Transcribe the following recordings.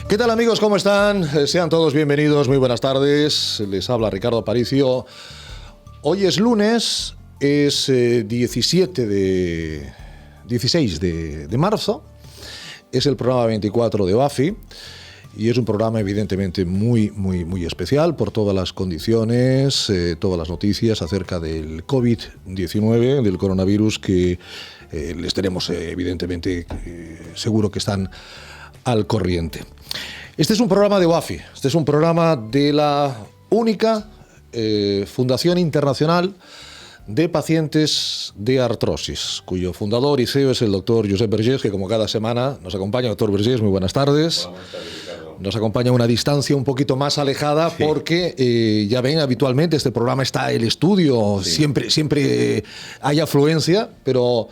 ¿Qué tal, amigos? ¿Cómo están? Sean todos bienvenidos, muy buenas tardes. Les habla Ricardo Aparicio. Hoy es lunes, es 16 de marzo. Es el programa 24 de OAFI y es un programa evidentemente muy especial por todas las condiciones, todas las noticias acerca del COVID-19, del coronavirus, que les tenemos evidentemente seguro que están al corriente. Este es un programa de OAFI, este es un programa de la única Fundación Internacional de Pacientes de Artrosis, cuyo fundador y CEO es el doctor Josep Vergés, que como cada semana nos acompaña. Doctor Vergés, muy buenas tardes. Hola, buenas tardes, Ricardo. Nos acompaña a una distancia un poquito más alejada, sí, porque ya ven, habitualmente este programa está en el estudio, sí, siempre hay afluencia, pero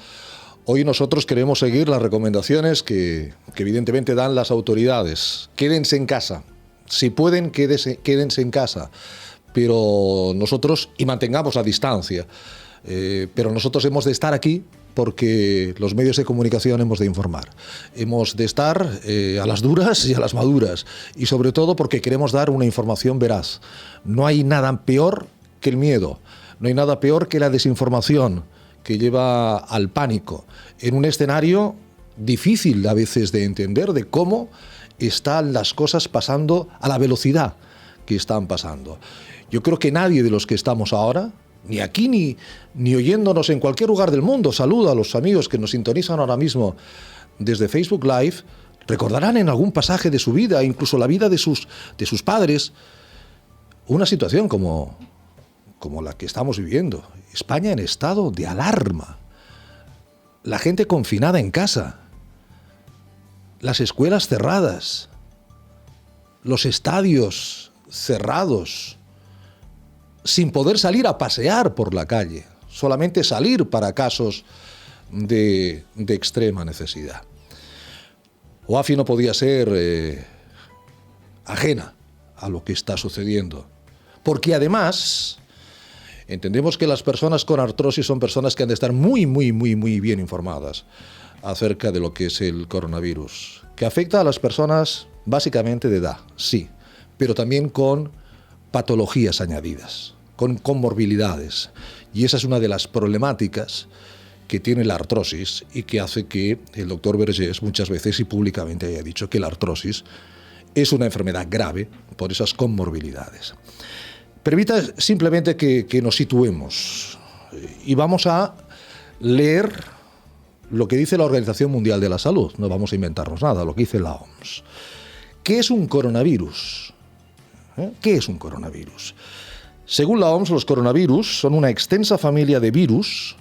hoy nosotros queremos seguir las recomendaciones que evidentemente dan las autoridades. Quédense en casa. Si pueden, quédense en casa. Pero nosotros, y mantengamos la distancia, pero nosotros hemos de estar aquí porque los medios de comunicación hemos de informar. Hemos de estar a las duras y a las maduras. Y sobre todo porque queremos dar una información veraz. No hay nada peor que el miedo. No hay nada peor que la desinformación, que lleva al pánico, en un escenario difícil a veces de entender de cómo están las cosas pasando a la velocidad que están pasando. Yo creo que nadie de los que estamos ahora, ni aquí ni oyéndonos en cualquier lugar del mundo, saludo a los amigos que nos sintonizan ahora mismo desde Facebook Live, recordarán en algún pasaje de su vida, incluso la vida de sus padres, una situación como la que estamos viviendo. España en estado de alarma. La gente confinada en casa. Las escuelas cerradas. Los estadios cerrados. Sin poder salir a pasear por la calle. Solamente salir para casos de extrema necesidad. OAFI no podía ser ajena a lo que está sucediendo. Porque además entendemos que las personas con artrosis son personas que han de estar muy bien informadas acerca de lo que es el coronavirus, que afecta a las personas básicamente de edad, sí, pero también con patologías añadidas, con comorbilidades. Y esa es una de las problemáticas que tiene la artrosis y que hace que el doctor Vergés muchas veces y públicamente haya dicho que la artrosis es una enfermedad grave por esas comorbilidades. Permita simplemente que nos situemos y vamos a leer lo que dice la Organización Mundial de la Salud. No vamos a inventarnos nada, lo que dice la OMS. ¿Qué es un coronavirus? ¿Qué es un coronavirus? Según la OMS, los coronavirus son una extensa familia de virus,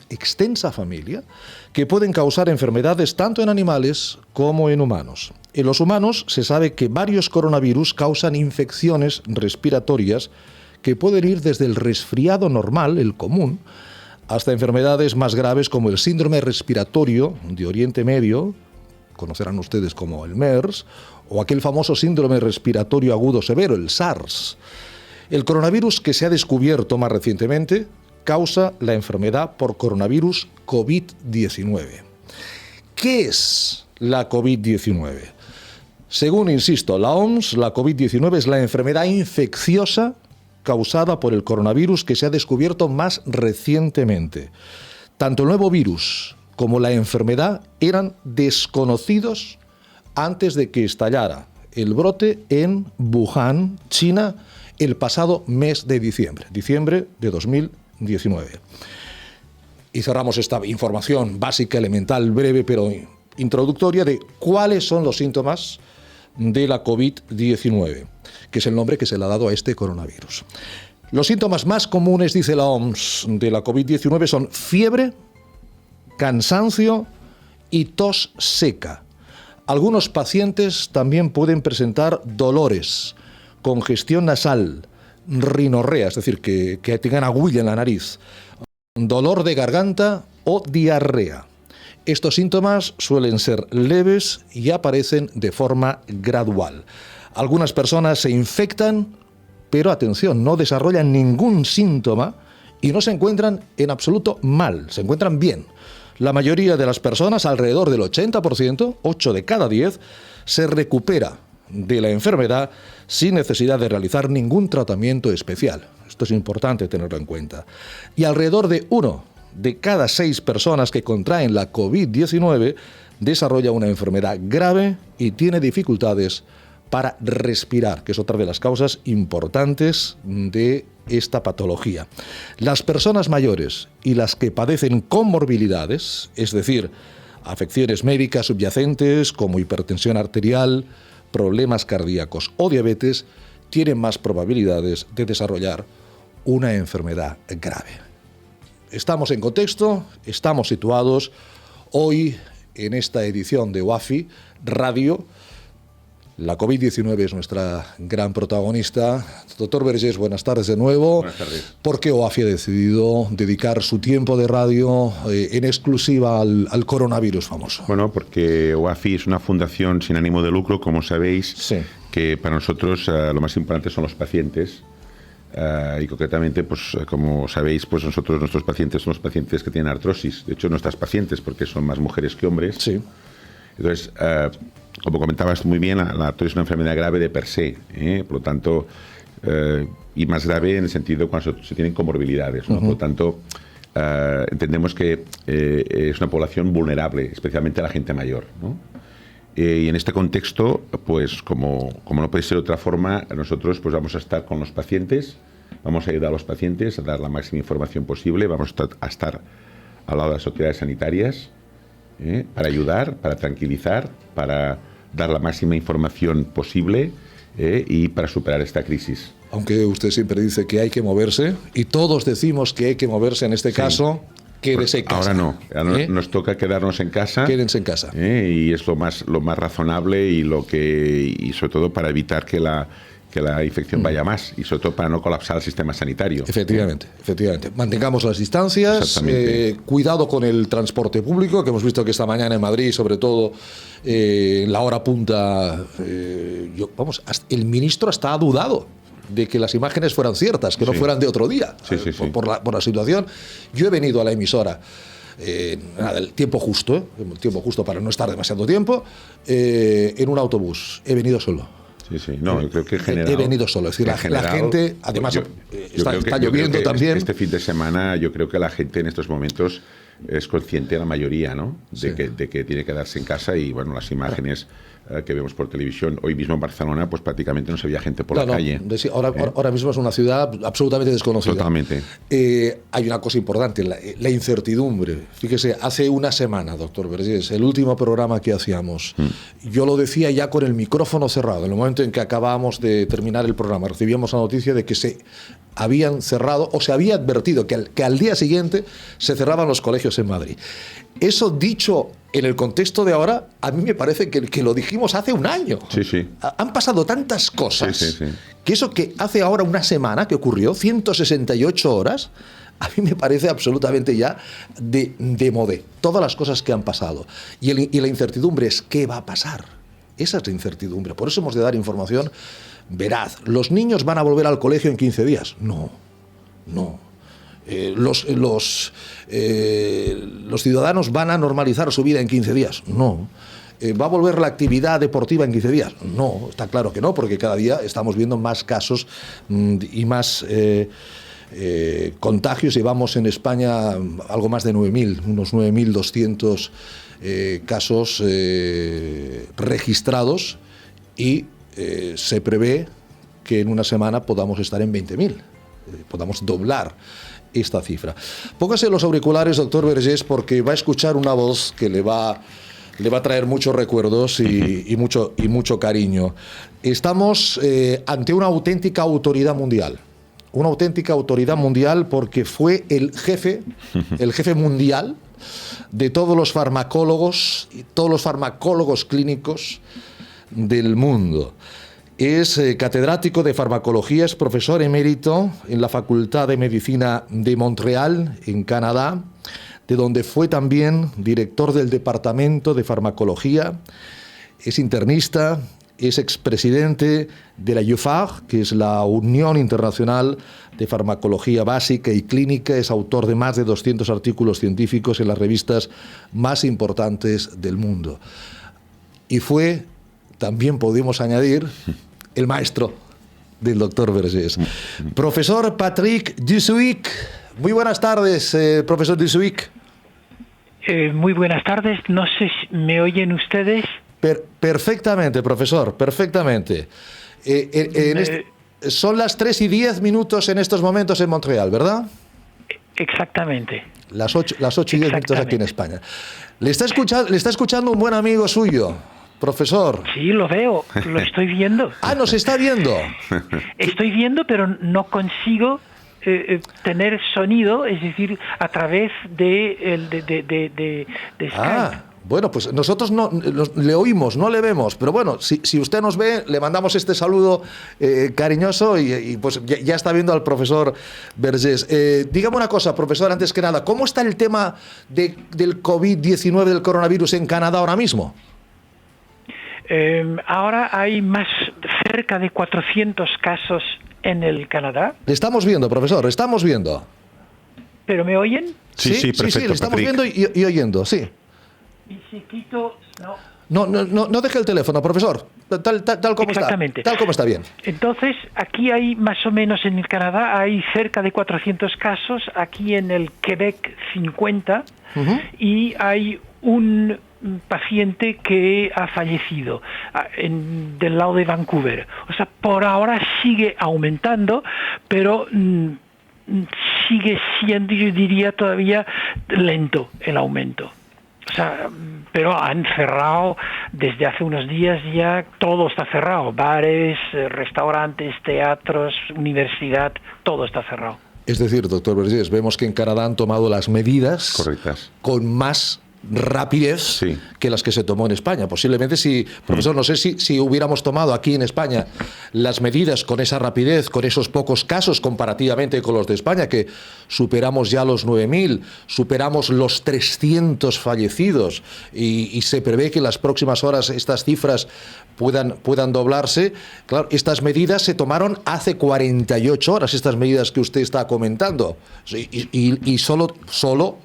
que pueden causar enfermedades tanto en animales como en humanos. En los humanos se sabe que varios coronavirus causan infecciones respiratorias que pueden ir desde el resfriado normal, el común, hasta enfermedades más graves como el síndrome respiratorio de Oriente Medio, conocerán ustedes como el MERS, o aquel famoso síndrome respiratorio agudo severo, el SARS. El coronavirus que se ha descubierto más recientemente causa la enfermedad por coronavirus COVID-19. ¿Qué es la COVID-19? Según, insisto, la OMS, la COVID-19 es la enfermedad infecciosa causada por el coronavirus que se ha descubierto más recientemente. Tanto el nuevo virus como la enfermedad eran desconocidos antes de que estallara el brote en Wuhan, China, el pasado mes de diciembre de 2019. Y cerramos esta información básica, elemental, breve, pero introductoria de cuáles son los síntomas de la COVID-19, que es el nombre que se le ha dado a este coronavirus. Los síntomas más comunes, dice la OMS, de la COVID-19 son fiebre, cansancio y tos seca. Algunos pacientes también pueden presentar dolores, congestión nasal, rinorrea, es decir, que tengan agulla en la nariz, dolor de garganta o diarrea. Estos síntomas suelen ser leves y aparecen de forma gradual. Algunas personas se infectan, pero atención, no desarrollan ningún síntoma y no se encuentran en absoluto mal, se encuentran bien. La mayoría de las personas, alrededor del 80%, 8 de cada 10, se recupera de la enfermedad sin necesidad de realizar ningún tratamiento especial. Esto es importante tenerlo en cuenta. Y alrededor de 1 de cada 6 personas que contraen la COVID-19 desarrolla una enfermedad grave y tiene dificultades para respirar, que es otra de las causas importantes de esta patología. Las personas mayores y las que padecen comorbilidades, es decir, afecciones médicas subyacentes como hipertensión arterial, problemas cardíacos o diabetes, tienen más probabilidades de desarrollar una enfermedad grave. Estamos en contexto, estamos situados hoy en esta edición de OAFI Radio. La COVID-19 es nuestra gran protagonista. Doctor Vergés, buenas tardes de nuevo. Buenas tardes. ¿Por qué OAFI ha decidido dedicar su tiempo de radio en exclusiva al coronavirus famoso? Bueno, porque OAFI es una fundación sin ánimo de lucro, como sabéis, Sí. que para nosotros lo más importante son los pacientes. Y concretamente, pues como sabéis, pues nuestros pacientes son los pacientes que tienen artrosis. De hecho, nuestras pacientes, porque son más mujeres que hombres. Sí. Entonces, como comentabas muy bien, la artrosis es una enfermedad grave de per se, por lo tanto, y más grave en el sentido cuando se tienen comorbilidades, ¿no? Por lo tanto, entendemos que es una población vulnerable, especialmente la gente mayor, ¿no? Y en este contexto, pues como no puede ser de otra forma, nosotros pues vamos a estar con los pacientes, vamos a ayudar a los pacientes a dar la máxima información posible, vamos a estar al lado de las autoridades sanitarias, para ayudar, para tranquilizar, para dar la máxima información posible y para superar esta crisis. Aunque usted siempre dice que hay que moverse, y todos decimos que hay que moverse en este caso, quédese en casa. Ahora no, nos toca quedarnos en casa. Quédense en casa. Y es lo más razonable y sobre todo para evitar que la infección vaya más y sobre todo para no colapsar el sistema sanitario. Efectivamente. Mantengamos las distancias, cuidado con el transporte público, que hemos visto que esta mañana en Madrid, sobre todo en la hora punta, el ministro hasta ha dudado de que las imágenes fueran ciertas, que no fueran de otro día, por la situación. Yo he venido a la emisora el tiempo justo para no estar demasiado tiempo, en un autobús. He venido solo. No, yo creo que en general... He venido solo, es decir, la gente, además está lloviendo también. Este fin de semana yo creo que la gente en estos momentos es consciente, la mayoría, ¿no? De que tiene que quedarse en casa y, bueno, las imágenes que vemos por televisión, hoy mismo en Barcelona, pues prácticamente no se veía gente por la calle. Ahora mismo es una ciudad absolutamente desconocida. Totalmente. Hay una cosa importante, la incertidumbre. Fíjese, hace una semana, doctor Vergés, el último programa que hacíamos, yo lo decía ya con el micrófono cerrado. En el momento en que acabábamos de terminar el programa, recibíamos la noticia de que se habían cerrado, o se había advertido que al día siguiente se cerraban los colegios en Madrid. Eso dicho en el contexto de ahora, a mí me parece que lo dijimos hace un año. Sí. Han pasado tantas cosas que eso que hace ahora una semana que ocurrió, 168 horas, a mí me parece absolutamente ya de modé. Todas las cosas que han pasado. Y la incertidumbre es ¿qué va a pasar? Esa es la incertidumbre. Por eso hemos de dar información veraz. ¿Los niños van a volver al colegio en 15 días? No. ¿Los ciudadanos van a normalizar su vida en 15 días? No. ¿Va a volver la actividad deportiva en 15 días? No, está claro que no, porque cada día estamos viendo más casos y más contagios. Llevamos en España algo más de 9.000, unos 9.200 casos registrados y se prevé que en una semana podamos estar en 20.000, podamos doblar esta cifra. Póngase los auriculares, doctor Vergés, porque va a escuchar una voz que le va a traer muchos recuerdos y mucho cariño. Estamos ante una auténtica autoridad mundial. Una auténtica autoridad mundial porque fue el jefe mundial de todos los farmacólogos y todos los farmacólogos clínicos del mundo. Es catedrático de farmacología, es profesor emérito en la Facultad de Medicina de Montreal, en Canadá, de donde fue también director del Departamento de Farmacología, es internista, es expresidente de la UFAG, que es la Unión Internacional de Farmacología Básica y Clínica, es autor de más de 200 artículos científicos en las revistas más importantes del mundo. Y fue también podemos añadir el maestro del doctor Vergés. Profesor Patrick Dussuic. Muy buenas tardes, profesor Dussuic. Muy buenas tardes. No sé si me oyen ustedes. Perfectamente, profesor, perfectamente. Son las 3:10 en estos momentos en Montreal, ¿verdad? Exactamente. Las 8:10 aquí en España. Le está escuchando un buen amigo suyo, profesor. Sí, lo veo, lo estoy viendo. ¿Nos está viendo? Estoy viendo, pero no consigo tener sonido, es decir, a través de Skype. Bueno, pues nosotros no le oímos, no le vemos, pero bueno, si usted nos ve, le mandamos este saludo cariñoso y pues ya está viendo al profesor Vergés. Dígame una cosa, profesor, antes que nada, ¿cómo está el tema del COVID-19, del coronavirus en Canadá ahora mismo? Ahora hay cerca de 400 casos en el Canadá. Le estamos viendo, profesor, estamos viendo. ¿Pero me oyen? Sí, perfecto, le estamos viendo y oyendo, sí. Y si quito... No deje el teléfono, profesor. Tal como Exactamente. Está. Tal como está bien. Entonces, aquí hay más o menos en el Canadá, hay cerca de 400 casos, aquí en el Quebec 50, y hay un paciente que ha fallecido del lado de Vancouver. O sea, por ahora sigue aumentando, pero sigue siendo, yo diría, todavía lento el aumento. O sea, pero han cerrado desde hace unos días ya, todo está cerrado, bares, restaurantes, teatros, universidad, todo está cerrado. Es decir, doctor Vergés, vemos que en Canadá han tomado las medidas correctas con más rapidez que las que se tomó en España. Posiblemente profesor, no sé si hubiéramos tomado aquí en España las medidas con esa rapidez, con esos pocos casos comparativamente con los de España, que superamos ya los 9.000, superamos los 300 fallecidos y se prevé que en las próximas horas estas cifras puedan doblarse. Claro, estas medidas se tomaron hace 48 horas, estas medidas que usted está comentando. Y solo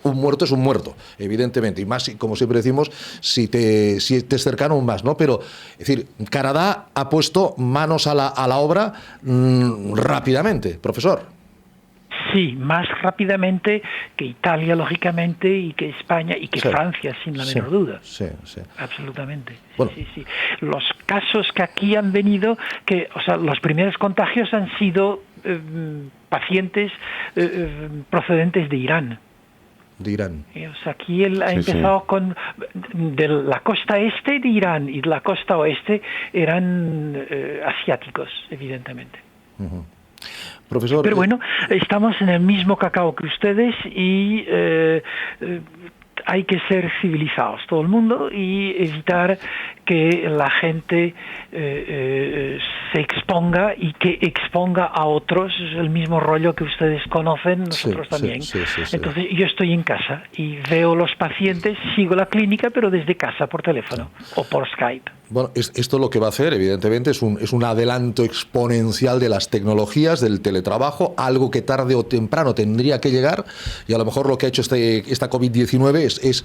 un muerto es un muerto, evidentemente. Y más, como siempre decimos, si te es cercano, aún más, ¿no? Pero, es decir, Canadá ha puesto manos a la obra rápidamente, profesor. Sí, más rápidamente que Italia, lógicamente, y que España, y que Francia, sin la menor duda. Sí. Absolutamente. Bueno. Sí. Los casos que aquí han venido, los primeros contagios han sido pacientes procedentes de Irán. Aquí él ha empezado de la costa este de Irán y de la costa oeste eran asiáticos, evidentemente. Profesor, pero bueno, estamos en el mismo cacao que ustedes y hay que ser civilizados todo el mundo y evitar que la gente se exponga y que exponga a otros. Es el mismo rollo que ustedes conocen, nosotros también. Entonces yo estoy en casa y veo los pacientes, sigo la clínica, pero desde casa, por teléfono o por Skype. Bueno, esto lo que va a hacer, evidentemente, es un adelanto exponencial de las tecnologías, del teletrabajo, algo que tarde o temprano tendría que llegar, y a lo mejor lo que ha hecho esta COVID-19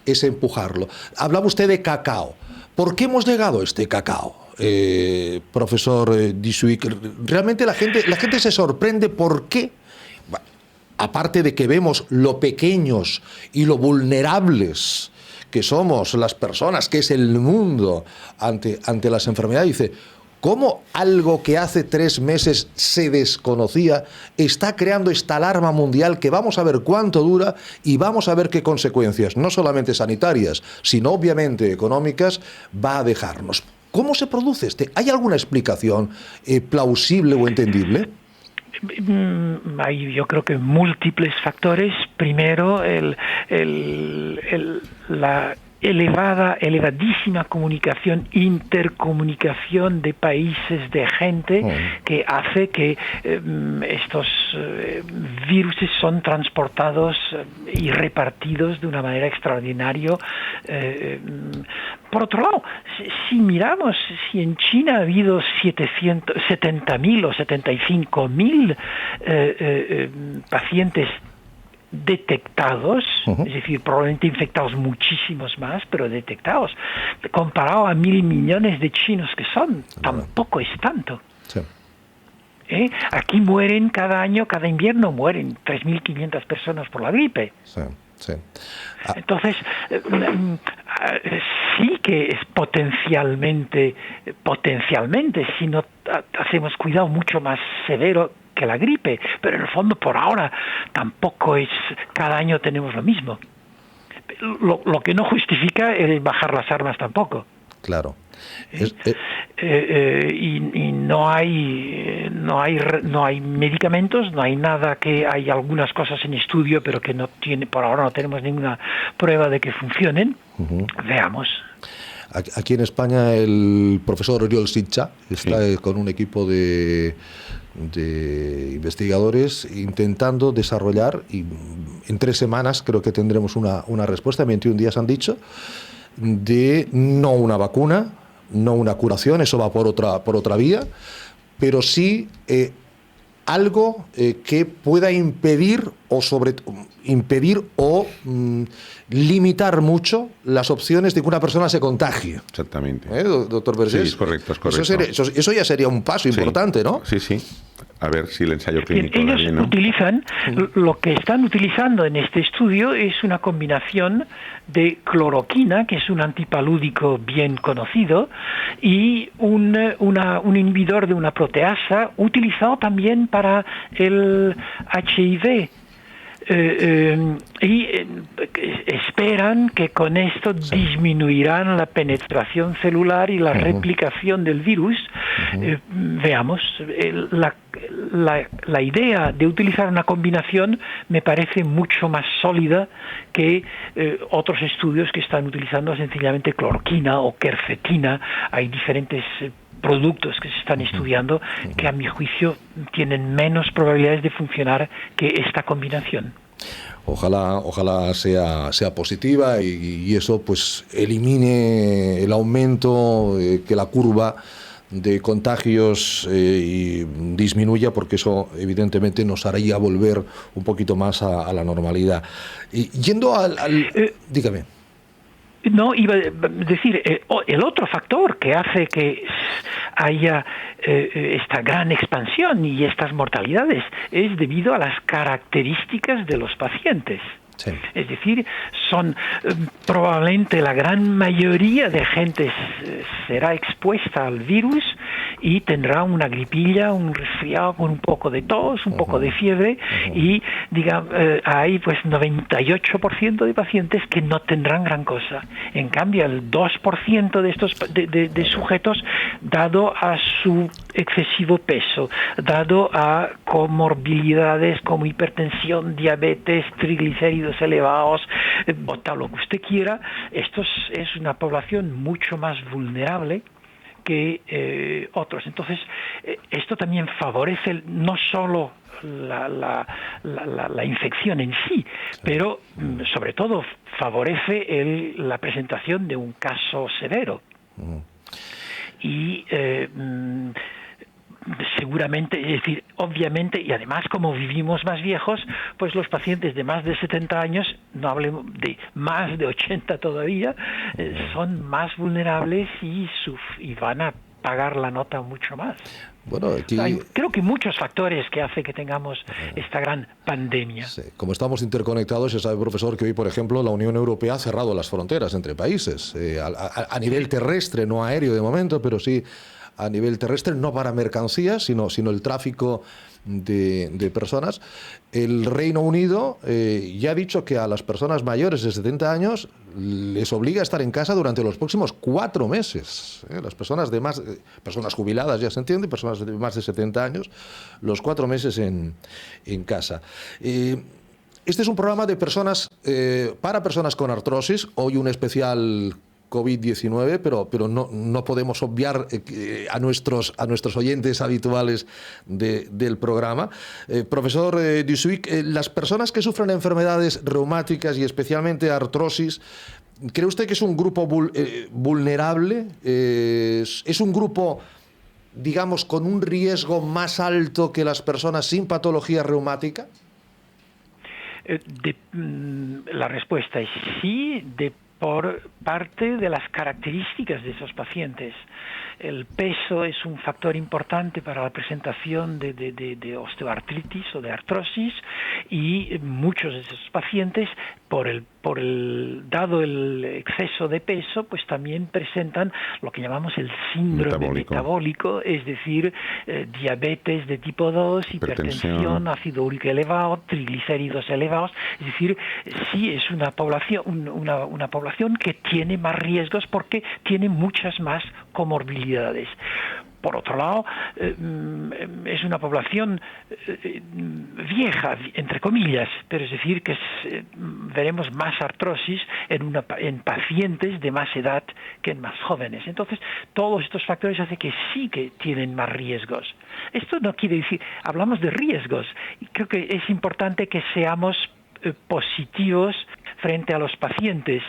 es empujarlo. Hablaba usted de cacao. ¿Por qué hemos llegado a este cacao, profesor Dussuic? Realmente la gente se sorprende por qué, aparte de que vemos lo pequeños y lo vulnerables que somos las personas, que es el mundo ante las enfermedades, dice, ¿cómo algo que hace 3 meses se desconocía está creando esta alarma mundial que vamos a ver cuánto dura y vamos a ver qué consecuencias, no solamente sanitarias, sino obviamente económicas, va a dejarnos? ¿Cómo se produce ¿Hay alguna explicación plausible o entendible? Hay, yo creo que múltiples factores. Primero, la elevadísima intercomunicación de países, de gente, que hace que estos virus son transportados y repartidos de una manera extraordinaria. Por otro lado, si miramos, si en China ha habido 70.000 o 75.000 pacientes detectados, es decir, probablemente infectados muchísimos más, pero detectados. Comparado a 1.000 millones de chinos que son, tampoco es tanto. Sí. Aquí mueren cada año, cada invierno mueren 3.500 personas por la gripe. Sí, sí. Entonces, sí que es potencialmente, si no hacemos cuidado, mucho más severo que la gripe, pero en el fondo por ahora tampoco es, cada año tenemos lo mismo. Lo que no justifica el bajar las armas tampoco. Claro. Y no hay medicamentos, no hay nada, que hay algunas cosas en estudio, pero que no tiene, por ahora no tenemos ninguna prueba de que funcionen. Veamos. Aquí en España el profesor Oriol Sitcha está con un equipo de investigadores intentando desarrollar, y en 3 semanas creo que tendremos una respuesta, en 21 días han dicho, de no una vacuna, no una curación, eso va por otra vía, pero sí algo que pueda impedir o limitar mucho las opciones de que una persona se contagie. Exactamente. Doctor Vergés? Sí, es correcto. Eso ya sería un paso importante, ¿no? Sí. A ver si el ensayo clínico... Ellos bien, ¿no? utilizan, lo que están utilizando en este estudio es una combinación de cloroquina, que es un antipalúdico bien conocido, y un inhibidor de una proteasa utilizado también para el HIV. Y esperan que con esto disminuirán la penetración celular y la replicación del virus. Veamos, la idea de utilizar una combinación me parece mucho más sólida que otros estudios que están utilizando sencillamente cloroquina o quercetina. Hay diferentes productos que se están estudiando que a mi juicio tienen menos probabilidades de funcionar que esta combinación. Ojalá sea positiva y eso pues elimine el aumento, que la curva de contagios y disminuya, porque eso evidentemente nos haría volver un poquito más a la normalidad. Y yendo dígame. No, iba a decir, el otro factor que hace que haya esta gran expansión y estas mortalidades es debido a las características de los pacientes. Sí. Es decir, son probablemente la gran mayoría de gente será expuesta al virus y tendrá una gripilla, un resfriado con un poco de tos, un poco de fiebre, y digamos, hay pues 98% de pacientes que no tendrán gran cosa. En cambio, el 2% de estos de sujetos, dado a su excesivo peso, dado a comorbilidades como hipertensión, diabetes, triglicéridos elevados, o tal lo que usted quiera, esto es una población mucho más vulnerable que otros. Entonces, esto también favorece no solo la infección en sí, pero sobre todo favorece la presentación de un caso severo. Y seguramente, es decir, obviamente, y además como vivimos más viejos, pues los pacientes de más de 70 años, no hablemos de más de 80 todavía, son más vulnerables y van a pagar la nota mucho más. Bueno, aquí... creo que muchos factores que hace que tengamos esta gran pandemia. Sí. Como estamos interconectados, se sabe, profesor, que hoy, por ejemplo, la Unión Europea ha cerrado las fronteras entre países, a nivel terrestre, no aéreo de momento, pero sí a nivel terrestre, no para mercancías, sino el tráfico de personas. El Reino Unido ya ha dicho que a las personas mayores de 70 años les obliga a estar en casa durante los próximos 4 meses. Las personas personas jubiladas, ya se entiende, personas de más de 70 años, los 4 meses en casa. Este es un programa de personas para personas con artrosis. Hoy un especial COVID-19, pero no podemos obviar a nuestros oyentes habituales del programa. Profesor Dusuic, las personas que sufren enfermedades reumáticas y especialmente artrosis, ¿cree usted que es un grupo vulnerable? ¿Es un grupo, digamos, con un riesgo más alto que las personas sin patología reumática? La respuesta es sí, por parte de las características de esos pacientes. El peso es un factor importante para la presentación de osteoartritis o de artrosis, y muchos de esos pacientes, dado el exceso de peso, pues también presentan lo que llamamos el síndrome metabólico, es decir, diabetes de tipo 2, hipertensión, ácido úrico elevado, triglicéridos elevados. Es decir, sí es una población que tiene más riesgos porque tiene muchas más comorbilidades. Por otro lado, es una población vieja, entre comillas, pero es decir que veremos más artrosis en pacientes de más edad que en más jóvenes. Entonces, todos estos factores hacen que sí que tienen más riesgos. Esto no quiere decir, hablamos de riesgos, y creo que es importante que seamos positivos frente a los pacientes.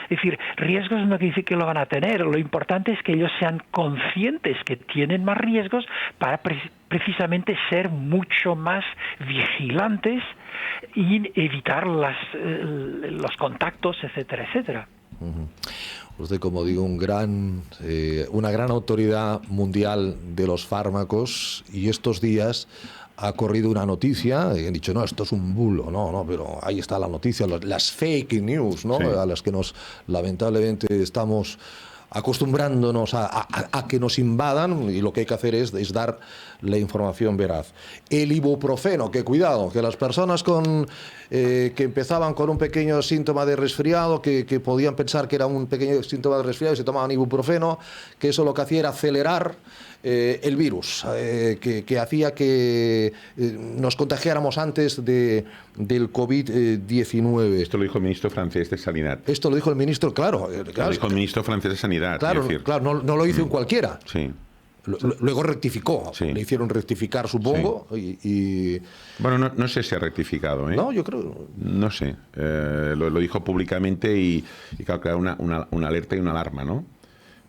Es decir, riesgos no quiere decir que lo van a tener. Lo importante es que ellos sean conscientes que tienen más riesgos para precisamente ser mucho más vigilantes y evitar los contactos, etcétera, etcétera. Usted, como digo, una gran autoridad mundial de los fármacos, y estos días ha corrido una noticia y han dicho, no, esto es un bulo, no, pero ahí está la noticia, las fake news, ¿no? Sí. A las que lamentablemente estamos acostumbrándonos a que nos invadan, y lo que hay que hacer es dar la información veraz. El ibuprofeno, que cuidado, que las personas que empezaban con un pequeño síntoma de resfriado, que podían pensar que era un pequeño síntoma de resfriado y se tomaban ibuprofeno, que eso lo que hacía era acelerar el virus, que hacía que nos contagiáramos antes del COVID-19. Esto lo dijo el ministro francés de Sanidad. Esto lo dijo el ministro, claro. Lo dijo el ministro francés de Sanidad. Claro, no lo hizo un cualquiera. Sí. Luego rectificó, sí. Le hicieron rectificar, supongo. Sí. Bueno, no sé si ha rectificado. No, yo creo. No sé. Lo dijo públicamente y claro, una alerta y una alarma, ¿no?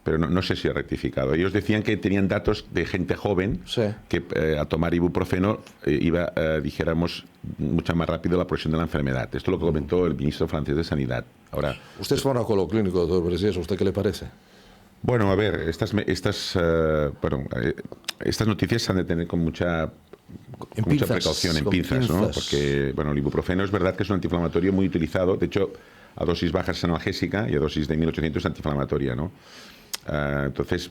Pero no sé si ha rectificado. Ellos decían que tenían datos de gente joven, sí, que a tomar ibuprofeno iba, dijéramos, mucho más rápido la progresión de la enfermedad. Esto es lo que comentó el ministro francés de Sanidad. Ahora, usted es farmacólogo clínico, doctor Bresies, ¿a usted qué le parece? Bueno, a ver, estas noticias se han de tener con mucha precaución, en pinzas, ¿no? Porque, bueno, el ibuprofeno es verdad que es un antiinflamatorio muy utilizado. De hecho, a dosis baja es analgésica y a dosis de 1800 es antiinflamatoria, ¿no? Entonces,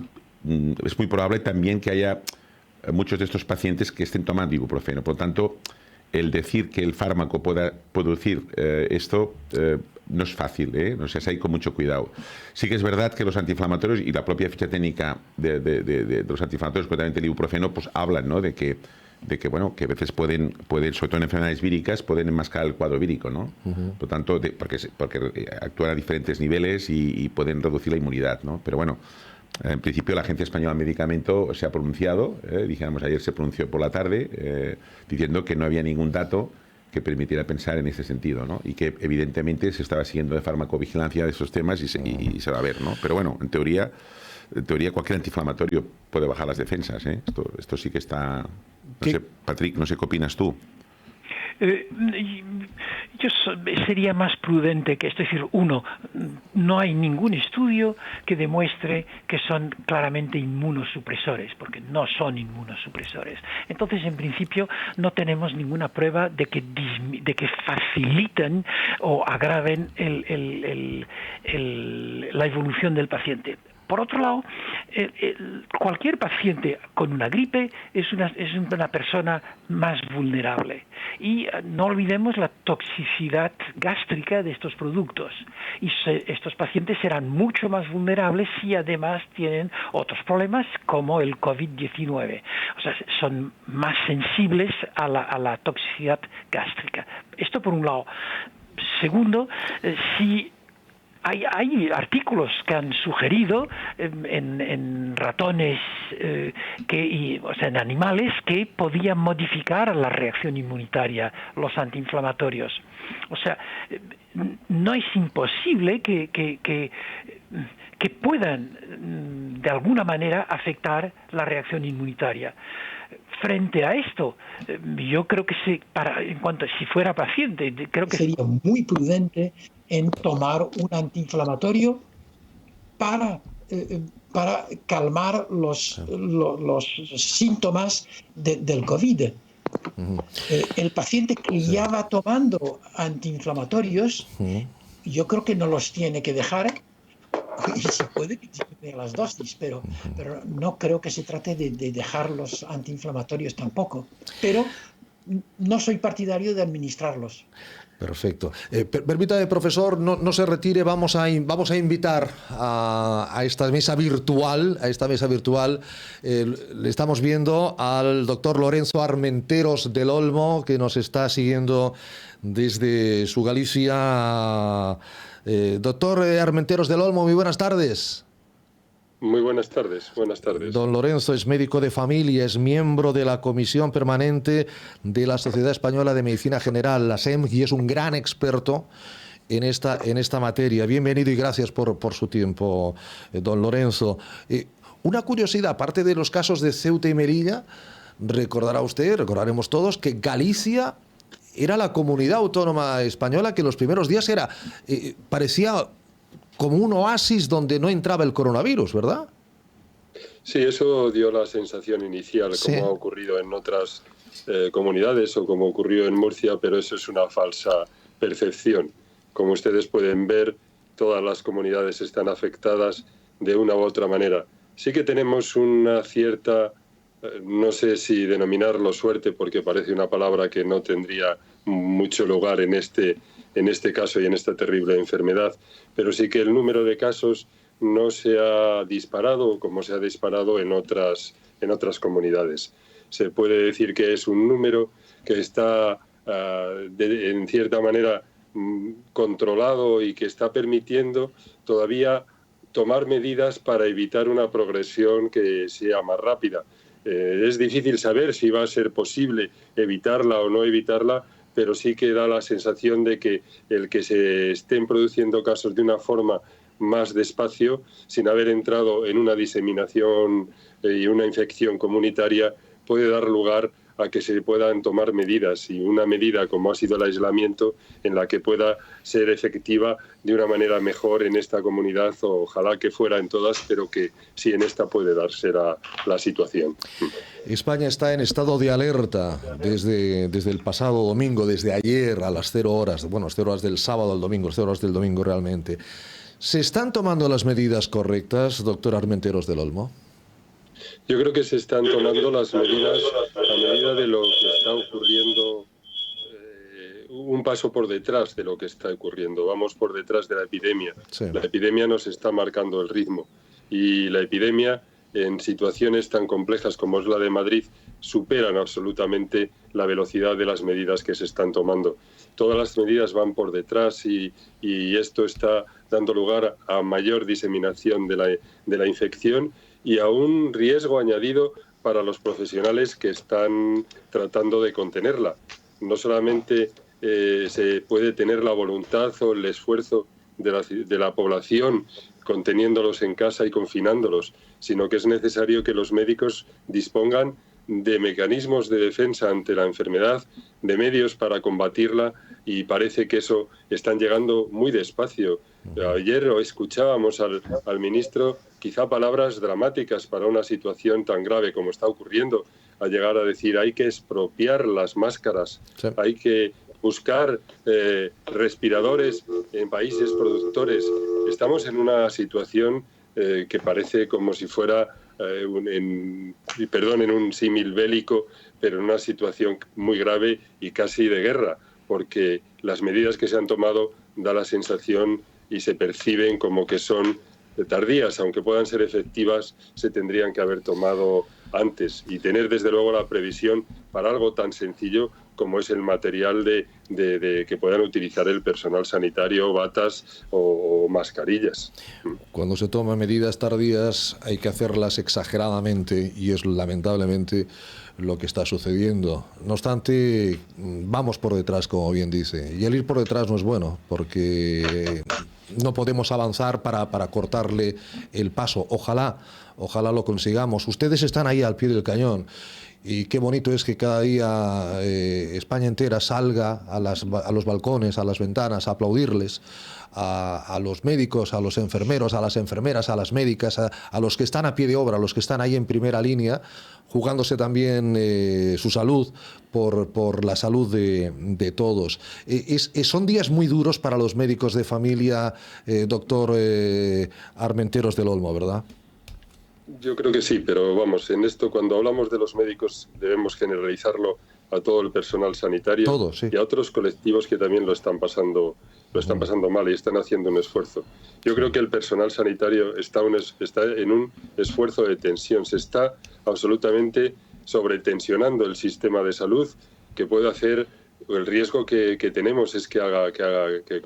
es muy probable también que haya muchos de estos pacientes que estén tomando ibuprofeno. Por lo tanto, el decir que el fármaco pueda producir esto no es fácil, ¿eh? No sé, hay con mucho cuidado. Sí que es verdad que los antiinflamatorios y la propia ficha técnica de los antiinflamatorios, concretamente el ibuprofeno, pues hablan, ¿no? de que bueno, que a veces pueden, sobre todo en enfermedades víricas, pueden enmascarar el cuadro vírico, ¿no? Por tanto, porque actúan a diferentes niveles y pueden reducir la inmunidad, ¿no? Pero bueno, en principio la Agencia Española de Medicamento se ha pronunciado, dijéramos ayer se pronunció por la tarde, diciendo que no había ningún dato que permitiera pensar en ese sentido, ¿no? Y que evidentemente se estaba siguiendo de farmacovigilancia de esos temas y se va a ver, ¿no? Pero bueno, en teoría cualquier antiinflamatorio puede bajar las defensas, ¿eh? Esto sí que está... No sé, Patrick, no sé qué opinas tú. Yo sería más prudente que esto. Es decir, no hay ningún estudio que demuestre que son claramente inmunosupresores, porque no son inmunosupresores. Entonces, en principio, no tenemos ninguna prueba de que faciliten o agraven la evolución del paciente. Por otro lado, cualquier paciente con una gripe es una persona más vulnerable. Y no olvidemos la toxicidad gástrica de estos productos. Y estos pacientes serán mucho más vulnerables si además tienen otros problemas como el COVID-19. O sea, son más sensibles a la toxicidad gástrica. Esto por un lado. Segundo, si... Hay artículos que han sugerido en ratones, en animales, que podían modificar la reacción inmunitaria, los antiinflamatorios. O sea, no es imposible que puedan de alguna manera afectar la reacción inmunitaria. frente a esto. Yo creo que en cuanto si fuera paciente, creo que sería muy prudente en tomar un antiinflamatorio para calmar los síntomas del COVID. El paciente que ya va tomando antiinflamatorios, yo creo que no los tiene que dejar, y se puede que disminuya las dosis, pero no creo que se trate de dejar los antiinflamatorios tampoco. Pero no soy partidario de administrarlos. Perfecto. Permítame, profesor, no se retire. Vamos a invitar a esta mesa virtual. Le estamos viendo al doctor Lorenzo Armenteros del Olmo, que nos está siguiendo desde su Galicia. Doctor Armenteros del Olmo, muy buenas tardes. Muy buenas tardes, buenas tardes. Don Lorenzo es médico de familia, es miembro de la Comisión Permanente de la Sociedad Española de Medicina General, la SEM, y es un gran experto en esta materia. Bienvenido y gracias por su tiempo, don Lorenzo. Una curiosidad, aparte de los casos de Ceuta y Melilla, recordaremos todos, que Galicia era la comunidad autónoma española que en los primeros días parecía como un oasis donde no entraba el coronavirus, ¿verdad? Sí, eso dio la sensación inicial, Sí. como ha ocurrido en otras comunidades o como ocurrió en Murcia, pero eso es una falsa percepción. Como ustedes pueden ver, todas las comunidades están afectadas de una u otra manera. Sí que tenemos una cierta, no sé si denominarlo suerte, porque parece una palabra que no tendría mucho lugar en este caso y en esta terrible enfermedad, pero sí que el número de casos no se ha disparado como se ha disparado en otras comunidades. Se puede decir que es un número que está en cierta manera controlado y que está permitiendo todavía tomar medidas para evitar una progresión que sea más rápida. Es difícil saber si va a ser posible evitarla o no evitarla, pero sí que da la sensación de que el que se estén produciendo casos de una forma más despacio, sin haber entrado en una diseminación y una infección comunitaria, puede dar lugar a que se puedan tomar medidas, y una medida como ha sido el aislamiento en la que pueda ser efectiva de una manera mejor en esta comunidad, o ojalá que fuera en todas, pero que sí en esta puede darse la situación. España está en estado de alerta desde el pasado domingo, desde ayer a las 0 horas, bueno, 0 horas del sábado al domingo, 0 horas del domingo realmente. ¿Se están tomando las medidas correctas, doctor Armenteros del Olmo? Yo creo que se están tomando las medidas a medida de lo que está ocurriendo, un paso por detrás de lo que está ocurriendo. Vamos por detrás de la epidemia. Sí. La epidemia nos está marcando el ritmo, y la epidemia en situaciones tan complejas como es la de Madrid superan absolutamente la velocidad de las medidas que se están tomando. Todas las medidas van por detrás y esto está dando lugar a mayor diseminación de la infección y a un riesgo añadido para los profesionales que están tratando de contenerla. No solamente se puede tener la voluntad o el esfuerzo de la población conteniéndolos en casa y confinándolos, sino que es necesario que los médicos dispongan de mecanismos de defensa ante la enfermedad, de medios para combatirla, y parece que eso están llegando muy despacio. Ayer escuchábamos al ministro quizá palabras dramáticas para una situación tan grave como está ocurriendo, a llegar a decir hay que expropiar las máscaras, sí, hay que buscar respiradores en países productores. Estamos en una situación que parece como si fuera en un símil bélico, pero en una situación muy grave y casi de guerra, porque las medidas que se han tomado da la sensación y se perciben como que son tardías, aunque puedan ser efectivas, se tendrían que haber tomado antes, y tener desde luego la previsión para algo tan sencillo como es el material de que puedan utilizar el personal sanitario, batas o mascarillas. Cuando se toman medidas tardías hay que hacerlas exageradamente, y es lamentablemente lo que está sucediendo. No obstante, vamos por detrás, como bien dice, y el ir por detrás no es bueno, porque no podemos avanzar para cortarle el paso. Ojalá lo consigamos. Ustedes están ahí al pie del cañón. Y qué bonito es que cada día España entera salga a los balcones, a las ventanas, a aplaudirles, a los médicos, a los enfermeros, a las enfermeras, a las médicas, a los que están a pie de obra, a los que están ahí en primera línea, jugándose también su salud por la salud de todos. Son días muy duros para los médicos de familia, doctor Armenteros del Olmo, ¿verdad? Yo creo que sí, pero vamos, en esto cuando hablamos de los médicos debemos generalizarlo a todo el personal sanitario. Todo, sí. Y a otros colectivos que también lo están pasando mal y están haciendo un esfuerzo. Yo creo que el personal sanitario está en un esfuerzo de tensión, se está absolutamente sobretensionando el sistema de salud, que puede hacer, el riesgo que tenemos es que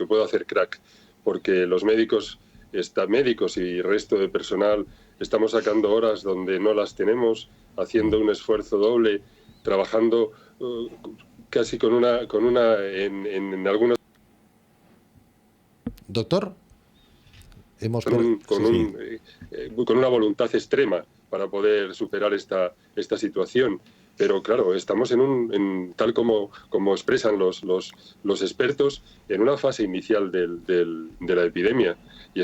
pueda hacer crack, porque los médicos y resto de personal estamos sacando horas donde no las tenemos, haciendo un esfuerzo doble, trabajando casi con una en algunos. Doctor, con una voluntad extrema para poder superar esta situación. Pero claro, estamos tal como expresan los expertos, en una fase inicial de la epidemia. Y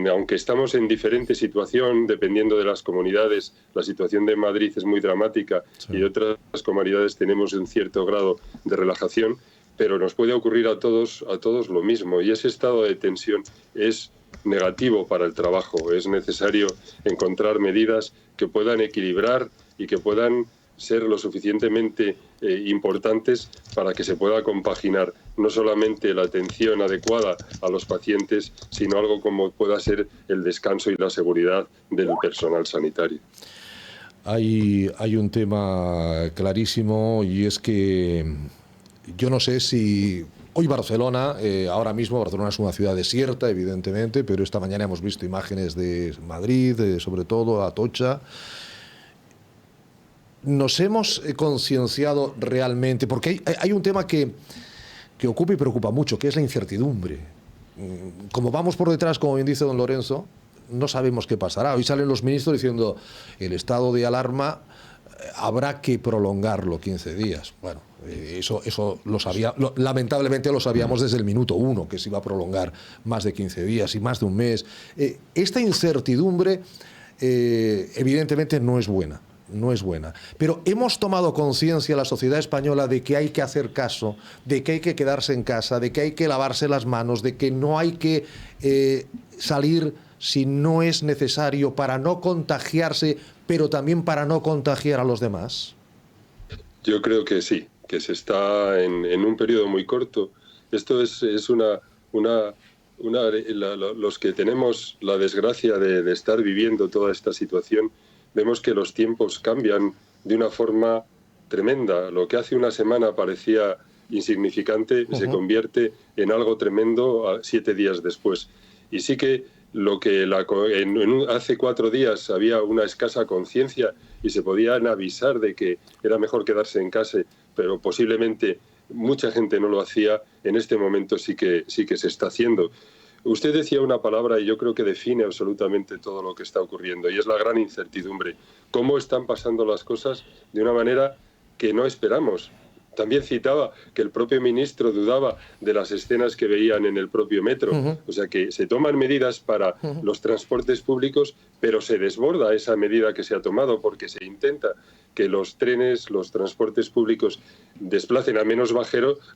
aunque estamos en diferente situación, dependiendo de las comunidades, la situación de Madrid es muy dramática, sí, y de otras comunidades tenemos un cierto grado de relajación, pero nos puede ocurrir a todos lo mismo. Y ese estado de tensión es negativo para el trabajo. Es necesario encontrar medidas que puedan equilibrar y que puedan ser lo suficientemente importantes para que se pueda compaginar no solamente la atención adecuada a los pacientes, sino algo como pueda ser el descanso y la seguridad del personal sanitario. Hay un tema clarísimo, y es que yo no sé si hoy Barcelona, ahora mismo Barcelona es una ciudad desierta, evidentemente, pero esta mañana hemos visto imágenes de Madrid, sobre todo Atocha. Nos hemos concienciado realmente, porque hay un tema que ocupa y preocupa mucho, que es la incertidumbre. Como vamos por detrás, como bien dice don Lorenzo, no sabemos qué pasará. Hoy salen los ministros diciendo el estado de alarma habrá que prolongarlo 15 días. Bueno, eso lamentablemente lo sabíamos desde el minuto 1, que se iba a prolongar más de 15 días y más de un mes. Esta incertidumbre evidentemente no es buena. Pero hemos tomado conciencia, la sociedad española, de que hay que hacer caso, de que hay que quedarse en casa, de que hay que lavarse las manos, de que no hay que salir si no es necesario, para no contagiarse, pero también para no contagiar a los demás. Yo creo que sí, que se está en un periodo muy corto. Esto es los que tenemos la desgracia de estar viviendo toda esta situación, vemos que los tiempos cambian de una forma tremenda. Lo que hace una semana parecía insignificante se convierte en algo tremendo 7 días después. Y sí que hace 4 días había una escasa conciencia y se podían avisar de que era mejor quedarse en casa, pero posiblemente mucha gente no lo hacía. En este momento sí que se está haciendo. Usted decía una palabra y yo creo que define absolutamente todo lo que está ocurriendo, y es la gran incertidumbre. Cómo están pasando las cosas de una manera que no esperamos. También citaba que el propio ministro dudaba de las escenas que veían en el propio metro. O sea que se toman medidas para los transportes públicos, pero se desborda esa medida que se ha tomado, porque se intenta que los trenes, los transportes públicos desplacen a menos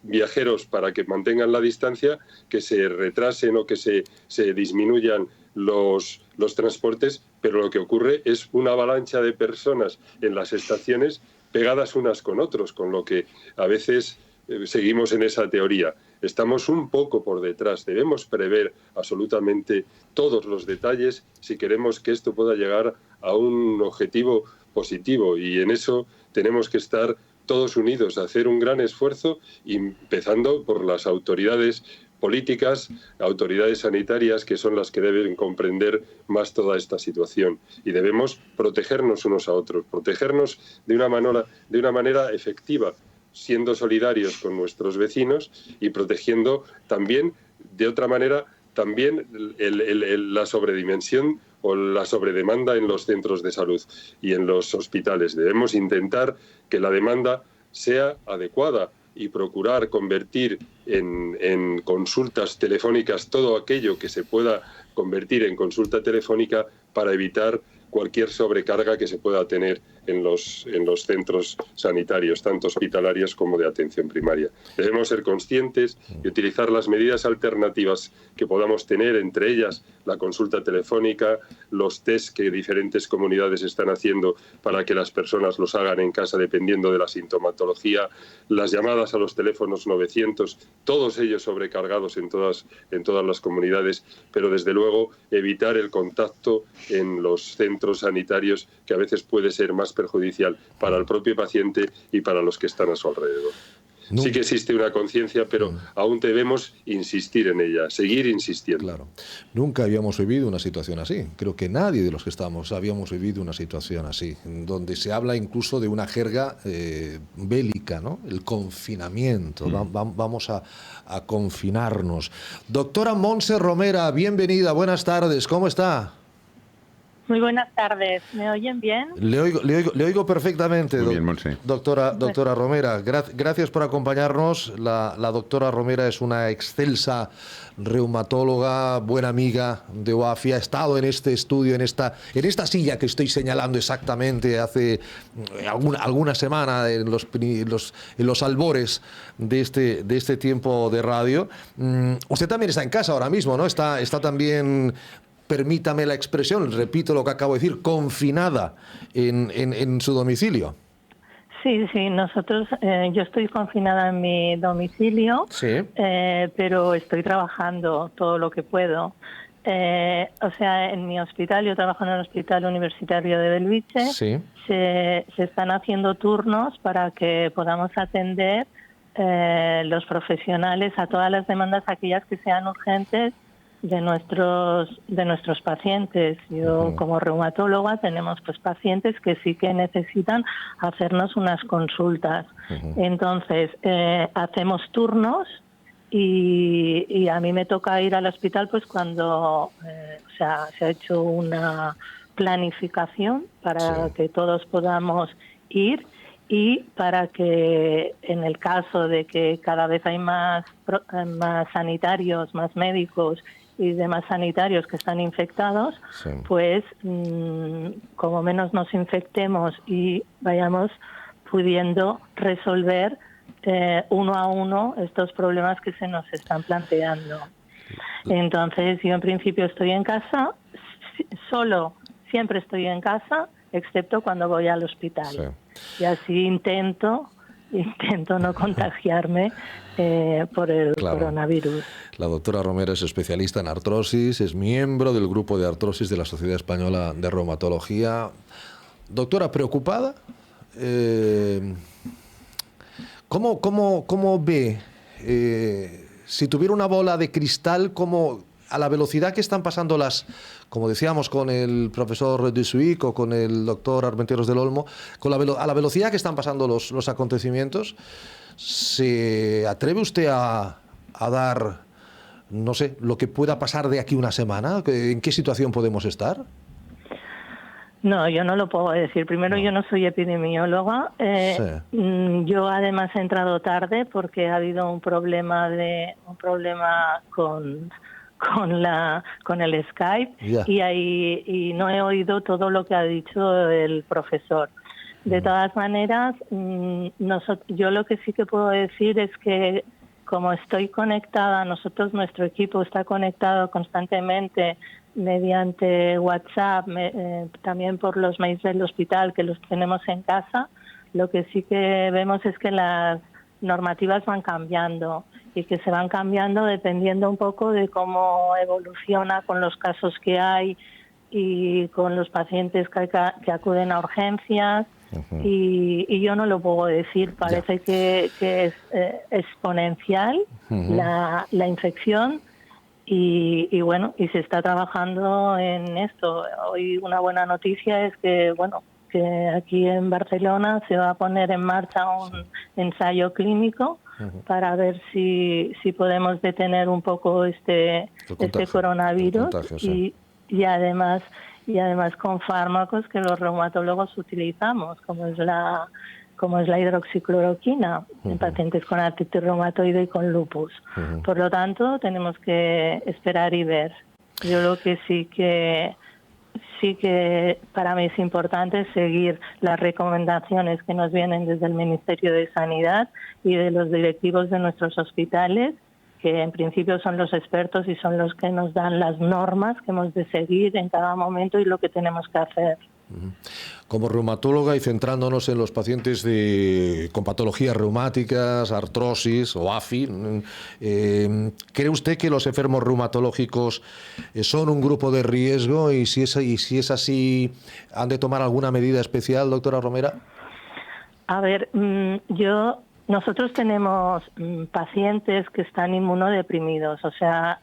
viajeros para que mantengan la distancia, que se retrasen o que se disminuyan los transportes, pero lo que ocurre es una avalancha de personas en las estaciones pegadas unas con otros, con lo que a veces seguimos en esa teoría. Estamos un poco por detrás, debemos prever absolutamente todos los detalles si queremos que esto pueda llegar a un objetivo positivo, y en eso tenemos que estar todos unidos, hacer un gran esfuerzo, empezando por las autoridades políticas, autoridades sanitarias, que son las que deben comprender más toda esta situación, y debemos protegernos unos a otros, protegernos de una manera efectiva, siendo solidarios con nuestros vecinos y protegiendo también de otra manera también la sobredimensión o la sobredemanda en los centros de salud y en los hospitales. Debemos intentar que la demanda sea adecuada y procurar convertir en consultas telefónicas todo aquello que se pueda convertir en consulta telefónica para evitar cualquier sobrecarga que se pueda tener en los centros sanitarios, tanto hospitalarios como de atención primaria. Debemos ser conscientes y utilizar las medidas alternativas que podamos tener, entre ellas la consulta telefónica, los test que diferentes comunidades están haciendo para que las personas los hagan en casa dependiendo de la sintomatología, las llamadas a los teléfonos 900, todos ellos sobrecargados en todas las comunidades, pero desde luego evitar el contacto en los centros sanitarios, que a veces puede ser más perjudicial para el propio paciente y para los que están a su alrededor. No. Sí que existe una conciencia, pero aún debemos insistir en ella, seguir insistiendo. Claro. Nunca habíamos vivido una situación así. Creo que nadie de los que estamos habíamos vivido una situación así, donde se habla incluso de una jerga bélica, ¿no? El confinamiento. Vamos a confinarnos. Doctora Montse Romera, bienvenida, buenas tardes, ¿cómo está? Muy buenas tardes. ¿Me oyen bien? Le oigo perfectamente, muy bien, Montse. Doctora Romera. Gracias por acompañarnos. La doctora Romera es una excelsa reumatóloga, buena amiga de OAFI. Ha estado en este estudio, en esta silla que estoy señalando exactamente hace alguna semana, en los albores de este tiempo de radio. Usted también está en casa ahora mismo, ¿no? Está también... Permítame la expresión, repito lo que acabo de decir, confinada en su domicilio. Sí, nosotros, yo estoy confinada en mi domicilio, sí. Pero estoy trabajando todo lo que puedo. O sea, en mi hospital, yo trabajo en el Hospital Universitario de Belviche, sí. Se están haciendo turnos para que podamos atender los profesionales a todas las demandas, aquellas que sean urgentes, de nuestros pacientes. Yo como reumatóloga tenemos pues pacientes que sí que necesitan hacernos unas consultas. Entonces hacemos turnos y a mí me toca ir al hospital pues cuando se ha hecho una planificación para que todos podamos ir y para que en el caso de que cada vez hay más sanitarios, más médicos y demás sanitarios que están infectados, sí. Pues como menos nos infectemos y vayamos pudiendo resolver uno a uno estos problemas que se nos están planteando. Entonces yo en principio estoy en casa, siempre estoy en casa, excepto cuando voy al hospital. Sí. Y así intento no contagiarme por el coronavirus. La doctora Romera es especialista en artrosis, es miembro del grupo de artrosis de la Sociedad Española de Reumatología. Doctora, ¿preocupada? ¿Cómo ve? Si tuviera una bola de cristal, ¿cómo, a la velocidad que están pasando como decíamos con el profesor Dusuic o con el doctor Armenteros del Olmo, a la velocidad que están pasando los acontecimientos, ¿se atreve usted a dar, no sé, lo que pueda pasar de aquí una semana? ¿En qué situación podemos estar? No, yo no lo puedo decir. Primero, yo no soy epidemióloga. Yo además he entrado tarde porque ha habido un problema con el Skype y no he oído todo lo que ha dicho el profesor. De todas maneras, yo lo que sí que puedo decir es que como estoy conectada, nuestro equipo está conectado constantemente mediante WhatsApp, también por los mails del hospital que los tenemos en casa, lo que sí que vemos es que las normativas van cambiando y que se van cambiando dependiendo un poco de cómo evoluciona con los casos que hay y con los pacientes que acuden a urgencias. Y yo no lo puedo decir, parece que es exponencial la infección y bueno, y se está trabajando en esto. Hoy una buena noticia es que que aquí en Barcelona se va a poner en marcha un ensayo clínico para ver si podemos detener un poco este coronavirus y además con fármacos que los reumatólogos utilizamos, como es la hidroxicloroquina en pacientes con artritis reumatoide y con lupus. Por lo tanto, tenemos que esperar y ver. Yo lo que sí que para mí es importante seguir las recomendaciones que nos vienen desde el Ministerio de Sanidad y de los directivos de nuestros hospitales, que en principio son los expertos y son los que nos dan las normas que hemos de seguir en cada momento y lo que tenemos que hacer. Como reumatóloga y centrándonos en los pacientes con patologías reumáticas, artrosis o AFI, ¿cree usted que los enfermos reumatológicos son un grupo de riesgo? Y si es así, ¿han de tomar alguna medida especial, doctora Romera? A ver, nosotros tenemos pacientes que están inmunodeprimidos, o sea,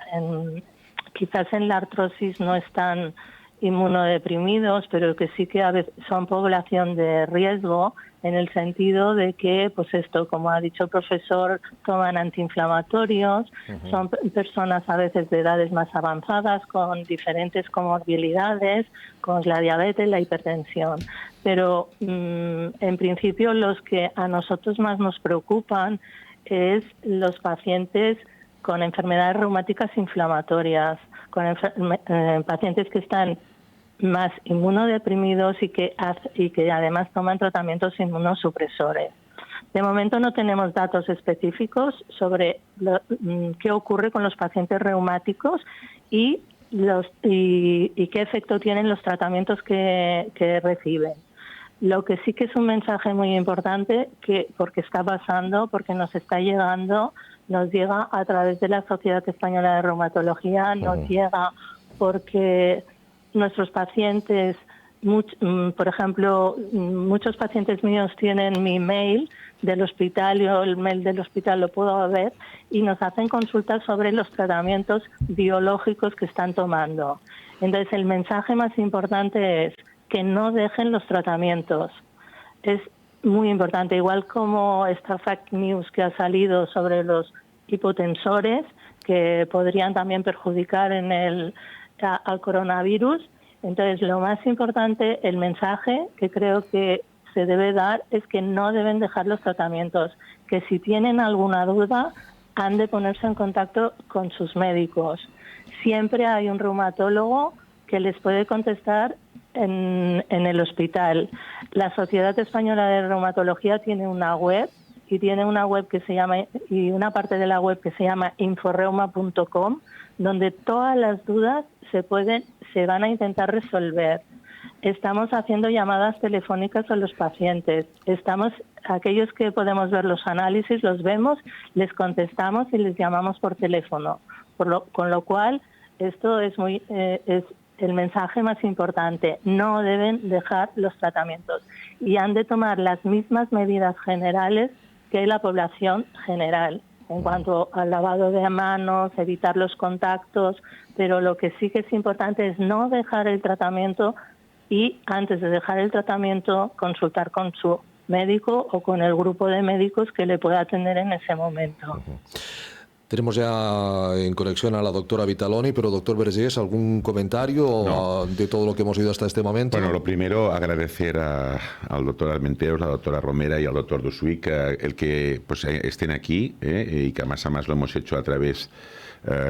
quizás en la artrosis no están inmunodeprimidos, pero que sí que a veces son población de riesgo en el sentido de que, pues esto, como ha dicho el profesor, toman antiinflamatorios, son personas a veces de edades más avanzadas con diferentes comorbilidades, como la diabetes, la hipertensión. Pero en principio los que a nosotros más nos preocupan es los pacientes con enfermedades reumáticas inflamatorias, con pacientes que están más inmunodeprimidos y que además toman tratamientos inmunosupresores. De momento no tenemos datos específicos sobre qué ocurre con los pacientes reumáticos y qué efecto tienen los tratamientos que reciben. Lo que sí que es un mensaje muy importante, porque está pasando, porque nos está llegando, nos llega a través de la Sociedad Española de Reumatología, nos llega porque nuestros pacientes, por ejemplo, muchos pacientes míos tienen mi mail del hospital, yo el mail del hospital lo puedo ver, y nos hacen consultas sobre los tratamientos biológicos que están tomando. Entonces, el mensaje más importante es que no dejen los tratamientos. Es muy importante, igual como esta fake news que ha salido sobre los hipotensores, que podrían también perjudicar al coronavirus. Entonces, lo más importante, el mensaje que creo que se debe dar es que no deben dejar los tratamientos, que si tienen alguna duda han de ponerse en contacto con sus médicos. Siempre hay un reumatólogo que les puede contestar en el hospital. La Sociedad Española de Reumatología tiene una web que se llama, y una parte de la web que se llama inforeuma.com, donde todas las dudas se van a intentar resolver. Estamos haciendo llamadas telefónicas a los pacientes. Aquellos que podemos ver los análisis, los vemos, les contestamos y les llamamos por teléfono. Con lo cual, esto es el mensaje más importante. No deben dejar los tratamientos y han de tomar las mismas medidas generales que la población general en cuanto al lavado de manos, evitar los contactos, pero lo que sí que es importante es no dejar el tratamiento y antes de dejar el tratamiento consultar con su médico o con el grupo de médicos que le pueda atender en ese momento. Tenemos ya en conexión a la doctora Vitaloni, pero doctor Vergés, ¿algún comentario de todo lo que hemos oído hasta este momento? Bueno, lo primero, agradecer al doctor Armenteros, a la doctora Romera y al doctor Dusuic el que pues, estén aquí y que además lo hemos hecho a través,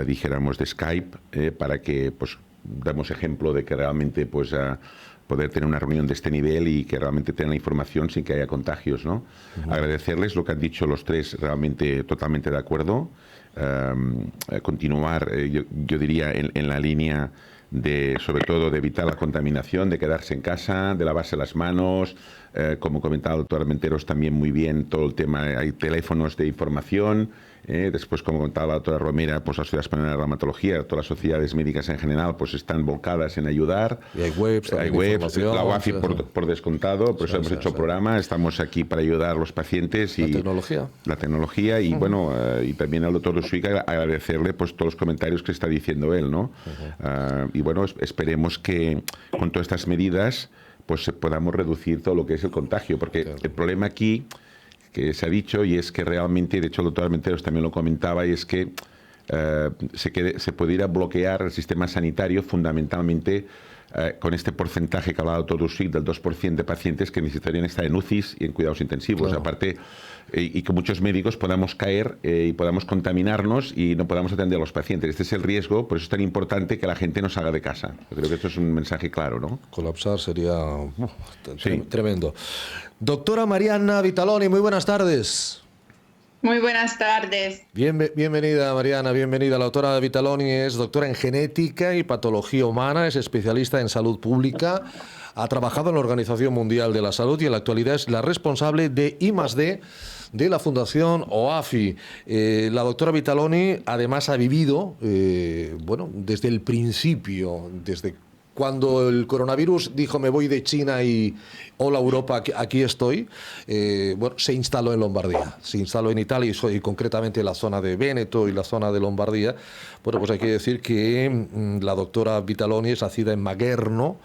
dijéramos, de Skype, para que pues demos ejemplo de que realmente pues poder tener una reunión de este nivel y que realmente tengan la información sin que haya contagios, ¿no? Agradecerles lo que han dicho los tres, realmente totalmente de acuerdo. Continuar, yo diría, en la línea de, sobre todo, de evitar la contaminación, de quedarse en casa, de lavarse las manos. Como comentaba el doctor Armenteros, también muy bien todo el tema, hay teléfonos de información. Después, como comentaba la doctora Romera, pues la Sociedad Española de Reumatología, todas las sociedades médicas en general, pues están volcadas en ayudar. Y hay webs, la UAFI por descontado, por eso hemos hecho programa, estamos aquí para ayudar a los pacientes y la tecnología y bueno, y también al doctor Dusuic agradecerle pues todos los comentarios que está diciendo él, ¿no? Y bueno, esperemos que con todas estas medidas pues podamos reducir todo lo que es el contagio. Porque el problema aquí, que se ha dicho, y es que realmente, de hecho el doctor Armenteros también lo comentaba, y es que se pudiera bloquear el sistema sanitario fundamentalmente con este porcentaje que ha hablado todo usted del 2% de pacientes que necesitarían estar en UCIs y en cuidados intensivos. Claro. Aparte, y que muchos médicos podamos caer y podamos contaminarnos y no podamos atender a los pacientes. Este es el riesgo, por eso es tan importante que la gente no salga de casa. Yo creo que esto es un mensaje claro, ¿no? Colapsar sería tremendo. Doctora Mariana Vitaloni, muy buenas tardes. Muy buenas tardes. Bienvenida, Mariana, bienvenida. La doctora Vitaloni es doctora en genética y patología humana, es especialista en salud pública, ha trabajado en la Organización Mundial de la Salud y en la actualidad es la responsable de I+D de la Fundación OAFI. La doctora Vitaloni además ha vivido, desde el principio, desde cuando el coronavirus dijo me voy de China y hola Europa, aquí estoy, se instaló en Lombardía, se instaló en Italia y concretamente en la zona de Véneto y la zona de Lombardía. Bueno, pues hay que decir que la doctora Vitaloni es nacida en Magherno,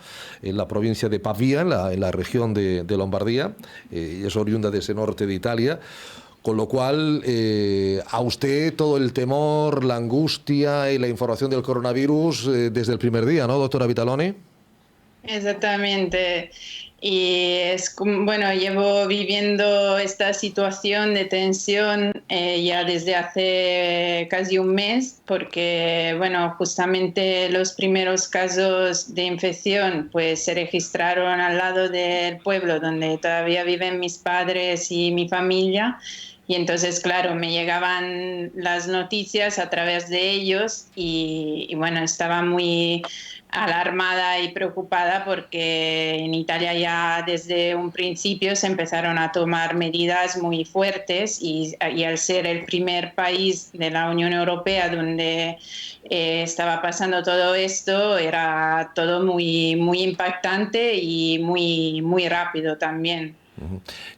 en la provincia de Pavía, en la región de Lombardía, y es oriunda de ese norte de Italia. Con lo cual, a usted todo el temor, la angustia y la información del coronavirus desde el primer día, ¿no, doctora Vitaloni? Exactamente. Y llevo viviendo esta situación de tensión ya desde hace casi un mes, porque, justamente los primeros casos de infección pues se registraron al lado del pueblo donde todavía viven mis padres y mi familia. Y entonces, claro, me llegaban las noticias a través de ellos y estaba muy alarmada y preocupada porque en Italia ya desde un principio se empezaron a tomar medidas muy fuertes y al ser el primer país de la Unión Europea donde estaba pasando todo esto, era todo muy, muy impactante y muy, muy rápido también.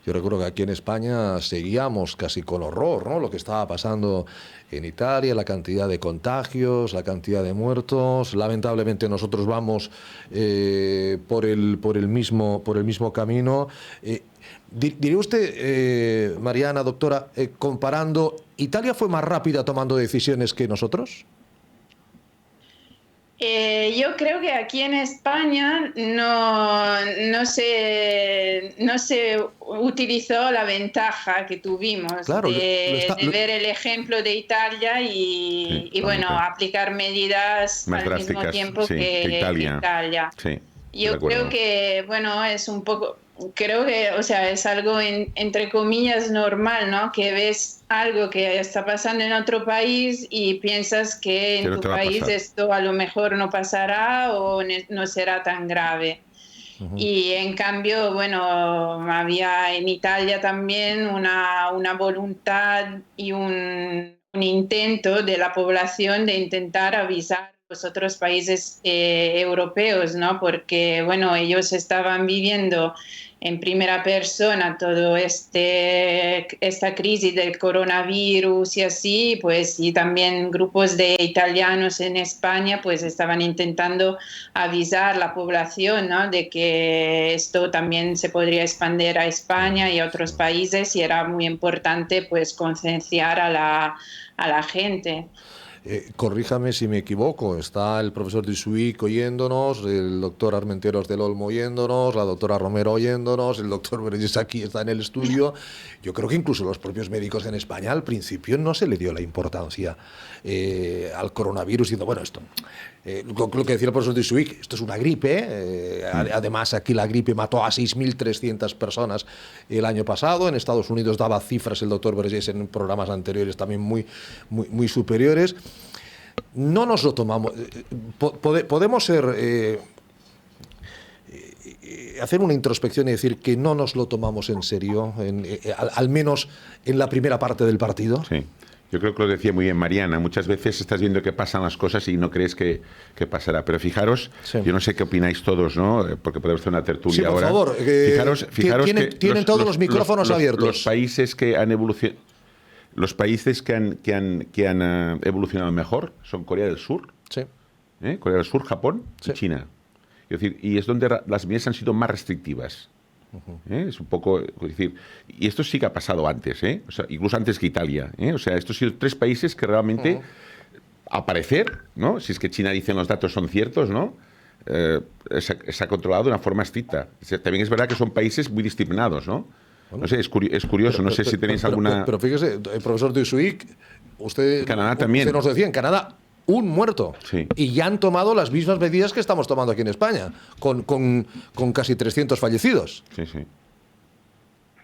Yo recuerdo que aquí en España seguíamos casi con horror, ¿no?, lo que estaba pasando en Italia, la cantidad de contagios, la cantidad de muertos. Lamentablemente nosotros vamos por el mismo camino. ¿Diría usted, Mariana, doctora, comparando, ¿Italia fue más rápida tomando decisiones que nosotros? Yo creo que aquí en España no se utilizó la ventaja que tuvimos, claro, de ver el ejemplo de Italia y aplicar medidas más al mismo tiempo que Italia. Sí, yo creo que es un poco... Creo que, es algo entre comillas normal, ¿no? Que ves algo que está pasando en otro país y piensas que en tu país esto a lo mejor no pasará o no será tan grave. Uh-huh. Y en cambio, había en Italia también una voluntad y un intento de la población de intentar avisar los otros países europeos, ¿no? Porque, ellos estaban viviendo en primera persona todo esta crisis del coronavirus y así, pues, y también grupos de italianos en España, pues, estaban intentando avisar a la población, ¿no?, de que esto también se podría expandir a España y a otros países y era muy importante, pues, concienciar a la gente. Corríjame si me equivoco, está el profesor Dusuic oyéndonos, el doctor Armenteros del Olmo oyéndonos, la doctora Romero oyéndonos, el doctor Vergés aquí está en el estudio. Yo creo que incluso los propios médicos en España al principio no se le dio la importancia al coronavirus, diciendo, esto, lo que decía el profesor Dusuic, esto es una gripe, además aquí la gripe mató a 6.300 personas el año pasado, en Estados Unidos daba cifras el doctor Vergés en programas anteriores también muy, muy, muy superiores. No nos lo tomamos. Podemos hacer una introspección y decir que no nos lo tomamos en serio, al menos en la primera parte del partido. Sí. Yo creo que lo decía muy bien Mariana. Muchas veces estás viendo que pasan las cosas y no crees que pasará. Pero fijaros, yo no sé qué opináis todos, ¿no? Porque podemos hacer una tertulia ahora. Sí, por favor. Fijaros tienen todos los micrófonos abiertos. Los países que han evolucionado. Los países que han evolucionado mejor son Corea del Sur, Corea del Sur, Japón y China. Es decir, y es donde las medidas han sido más restrictivas. Es un poco, es decir, y esto sí que ha pasado antes, o sea, incluso antes que Italia. O sea, estos han sido 3 países que realmente, a parecer, ¿no? Si es que China dice los datos son ciertos, ¿no? Se ha controlado de una forma estricta. También es verdad que son países muy disciplinados, ¿no? No sé, es curioso, no sé si tenéis alguna... Pero fíjese, el profesor Dusuic, usted, Canadá también. Usted nos decía, en Canadá, un muerto. Sí. Y ya han tomado las mismas medidas que estamos tomando aquí en España, con casi 300 fallecidos. Sí, sí.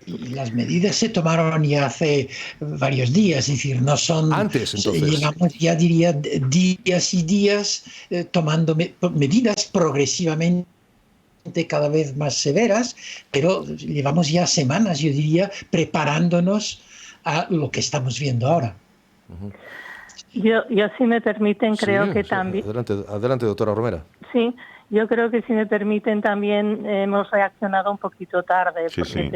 Y las medidas se tomaron ya hace varios días, es decir, no son... Antes, entonces. Llevamos ya, diría, días y días tomando medidas progresivamente cada vez más severas, pero llevamos ya semanas, yo diría, preparándonos a lo que estamos viendo ahora. Yo si me permiten, creo que también... Adelante, doctora Romera. Sí, yo creo que si me permiten también hemos reaccionado un poquito tarde, porque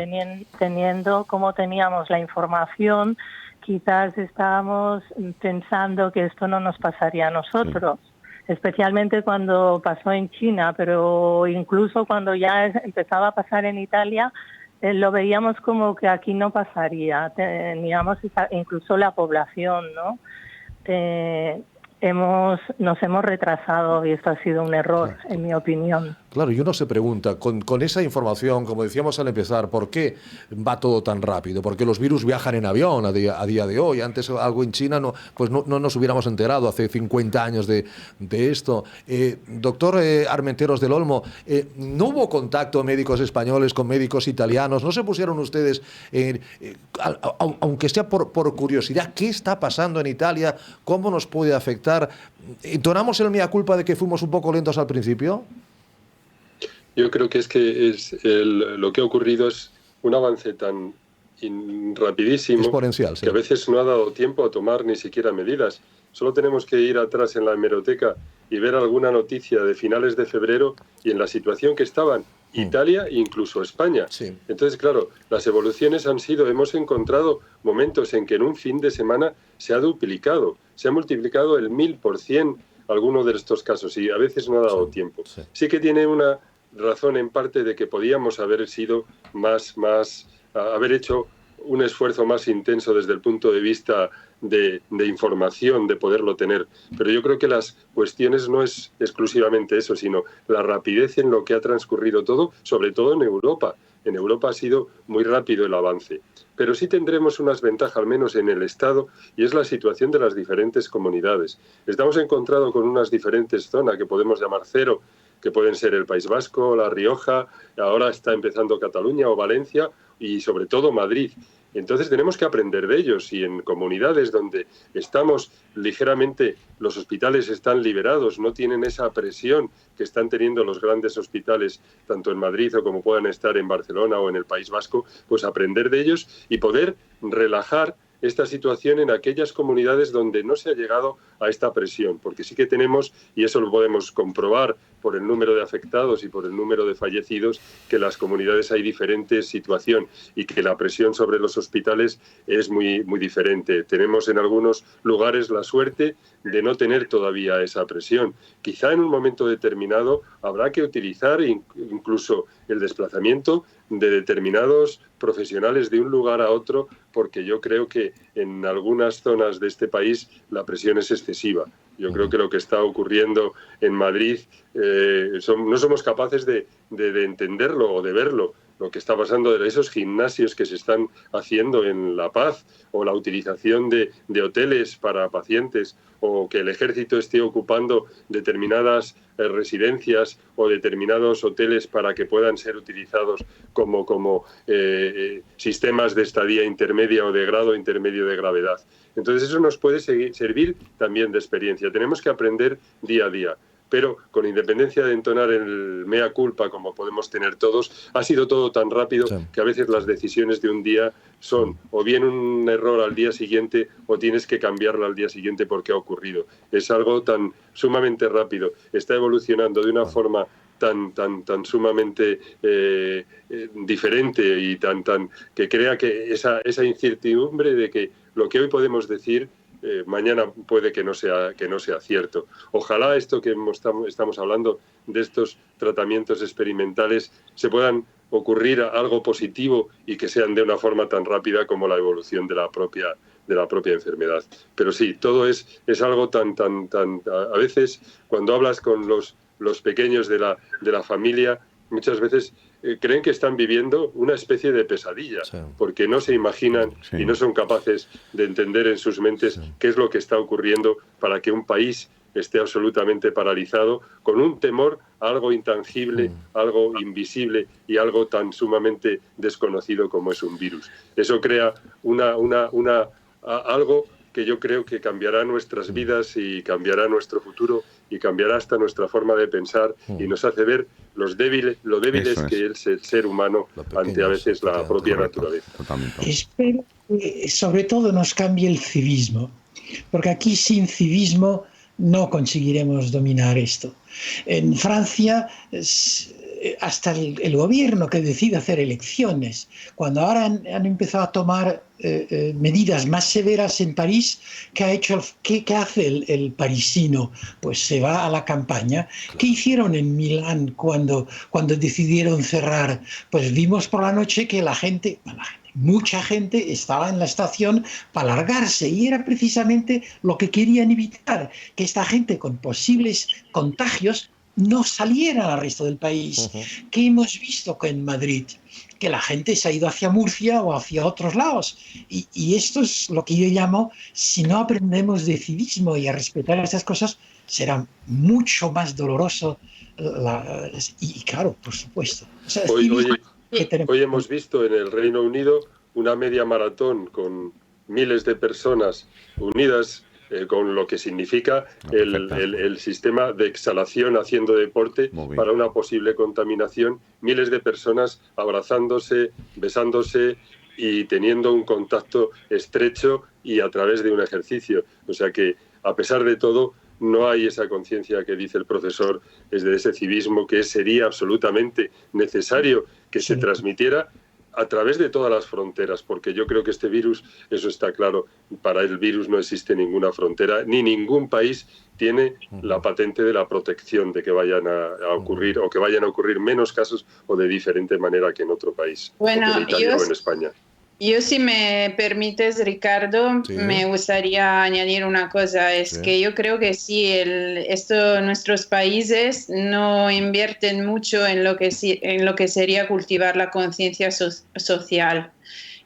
teniendo como teníamos la información, quizás estábamos pensando que esto no nos pasaría a nosotros. Especialmente cuando pasó en China, pero incluso cuando ya empezaba a pasar en Italia, lo veíamos como que aquí no pasaría. Teníamos incluso la población, ¿no? Nos hemos retrasado y esto ha sido un error, en mi opinión. Claro, y uno se pregunta, con esa información, como decíamos al empezar, ¿por qué va todo tan rápido? ¿Por qué los virus viajan en avión a día de hoy? Antes algo en China no nos hubiéramos enterado hace 50 años de esto. Doctor Armenteros del Olmo, ¿no hubo contacto médicos españoles con médicos italianos? ¿No se pusieron ustedes, aunque sea por curiosidad, qué está pasando en Italia? ¿Cómo nos puede afectar? ¿Entonamos el mea culpa de que fuimos un poco lentos al principio? Yo creo que lo que ha ocurrido es un avance tan rapidísimo exponencial, sí, que a veces no ha dado tiempo a tomar ni siquiera medidas. Solo tenemos que ir atrás en la hemeroteca y ver alguna noticia de finales de febrero y en la situación que estaban Italia e incluso España. Sí. Entonces, claro, las evoluciones hemos encontrado momentos en que en un fin de semana se ha duplicado, se ha multiplicado el 1000% alguno de estos casos y a veces no ha dado tiempo. Sí que tiene una razón en parte de que podíamos haber sido haber hecho un esfuerzo más intenso desde el punto de vista de información, de poderlo tener. Pero yo creo que las cuestiones no es exclusivamente eso, sino la rapidez en lo que ha transcurrido todo, sobre todo en Europa. En Europa ha sido muy rápido el avance. Pero sí tendremos unas ventajas, al menos en el Estado, y es la situación de las diferentes comunidades. Estamos encontrados con unas diferentes zonas que podemos llamar cero, que pueden ser el País Vasco, La Rioja, ahora está empezando Cataluña o Valencia y sobre todo Madrid. Entonces tenemos que aprender de ellos y en comunidades donde estamos ligeramente, los hospitales están liberados, no tienen esa presión que están teniendo los grandes hospitales, tanto en Madrid o como puedan estar en Barcelona o en el País Vasco, pues aprender de ellos y poder relajar esta situación en aquellas comunidades donde no se ha llegado a esta presión, porque sí que tenemos, y eso lo podemos comprobar por el número de afectados y por el número de fallecidos, que en las comunidades hay diferente situación y que la presión sobre los hospitales es muy, muy diferente. Tenemos en algunos lugares la suerte de no tener todavía esa presión. Quizá en un momento determinado habrá que utilizar incluso el desplazamiento de determinados profesionales de un lugar a otro, porque yo creo que en algunas zonas de este país la presión es excesiva. Yo creo que lo que está ocurriendo en Madrid no somos capaces de entenderlo o de verlo. Lo que está pasando de esos gimnasios que se están haciendo en La Paz o la utilización de hoteles para pacientes o que el ejército esté ocupando determinadas residencias o determinados hoteles para que puedan ser utilizados como sistemas de estadía intermedia o de grado intermedio de gravedad. Entonces eso nos puede servir también de experiencia. Tenemos que aprender día a día. Pero con independencia de entonar el mea culpa, como podemos tener todos, ha sido todo tan rápido que a veces las decisiones de un día son o bien un error al día siguiente o tienes que cambiarla al día siguiente porque ha ocurrido. Es algo tan sumamente rápido, está evolucionando de una forma tan sumamente diferente y tan que crea que esa incertidumbre de que lo que hoy podemos decir mañana puede que no sea cierto. Ojalá esto que estamos hablando de estos tratamientos experimentales se puedan ocurrir algo positivo y que sean de una forma tan rápida como la evolución de la propia enfermedad. Pero sí, todo es algo tan a veces cuando hablas con los pequeños de la familia, muchas veces creen que están viviendo una especie de pesadilla, porque no se imaginan y no son capaces de entender en sus mentes qué es lo que está ocurriendo para que un país esté absolutamente paralizado, con un temor a algo intangible, algo invisible y algo tan sumamente desconocido como es un virus. Eso crea algo que yo creo que cambiará nuestras vidas y cambiará nuestro futuro y cambiará hasta nuestra forma de pensar y nos hace ver lo débiles que es el ser humano ante a veces la propia naturaleza. Espero que sobre todo nos cambie el civismo, porque aquí sin civismo no conseguiremos dominar esto. En Francia, hasta el gobierno que decide hacer elecciones, cuando ahora han empezado a tomar medidas más severas en París, ¿qué hace el parisino? Pues se va a la campaña. ¿Qué hicieron en Milán cuando decidieron cerrar? Pues vimos por la noche que mucha gente estaba en la estación para largarse, y era precisamente lo que querían evitar, que esta gente con posibles contagios no saliera al resto del país. ¿Qué hemos visto en Madrid? Que la gente se ha ido hacia Murcia o hacia otros lados. Y esto es lo que yo llamo, si no aprendemos de civismo y a respetar estas cosas, será mucho más doloroso. Y claro, por supuesto. O sea, Hoy hemos visto en el Reino Unido una media maratón con miles de personas unidas con lo que significa el sistema de exhalación haciendo deporte para una posible contaminación. Miles de personas abrazándose, besándose y teniendo un contacto estrecho y a través de un ejercicio. O sea que, a pesar de todo, no hay esa conciencia que dice el profesor, es de ese civismo que sería absolutamente necesario que se transmitiera a través de todas las fronteras, porque yo creo que este virus, eso está claro, para el virus no existe ninguna frontera, ni ningún país tiene la patente de la protección de que vayan a ocurrir o que vayan a ocurrir menos casos o de diferente manera que en otro país, bueno, en Italia o en España. Yo, si me permites, Ricardo, me gustaría añadir una cosa. Es que yo creo que sí, nuestros países no invierten mucho en lo que sería cultivar la conciencia social.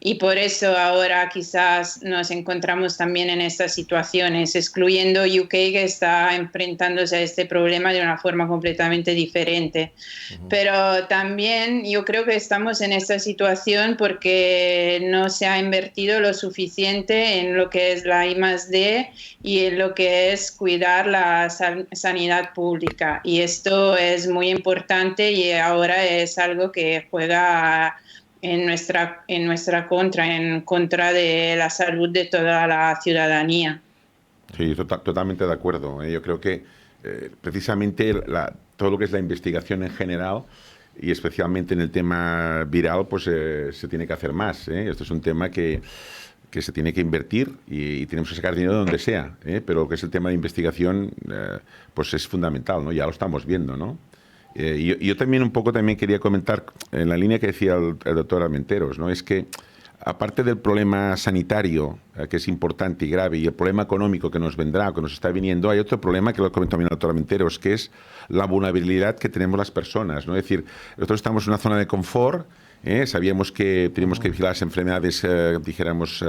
Y por eso ahora quizás nos encontramos también en estas situaciones, excluyendo UK, que está enfrentándose a este problema de una forma completamente diferente. Pero también yo creo que estamos en esta situación porque no se ha invertido lo suficiente en lo que es la I+D y en lo que es cuidar la sanidad pública. Y esto es muy importante y ahora es algo que juega en nuestra contra de la salud de toda la ciudadanía. Sí, totalmente de acuerdo. Yo creo que precisamente todo lo que es la investigación en general y especialmente en el tema viral, pues se tiene que hacer más. Esto es un tema que se tiene que invertir y tenemos que sacar dinero de donde sea, pero lo que es el tema de investigación pues es fundamental, ¿no? Ya lo estamos viendo, ¿no? Yo también un poco quería comentar en la línea que decía el doctor Armenteros, ¿no? Es que aparte del problema sanitario, que es importante y grave, y el problema económico que nos vendrá o que nos está viniendo, hay otro problema que lo comentó también el doctor Armenteros, que es la vulnerabilidad que tenemos las personas, ¿no? Es decir, nosotros estamos en una zona de confort. Sabíamos que teníamos que vigilar las enfermedades, dijéramos,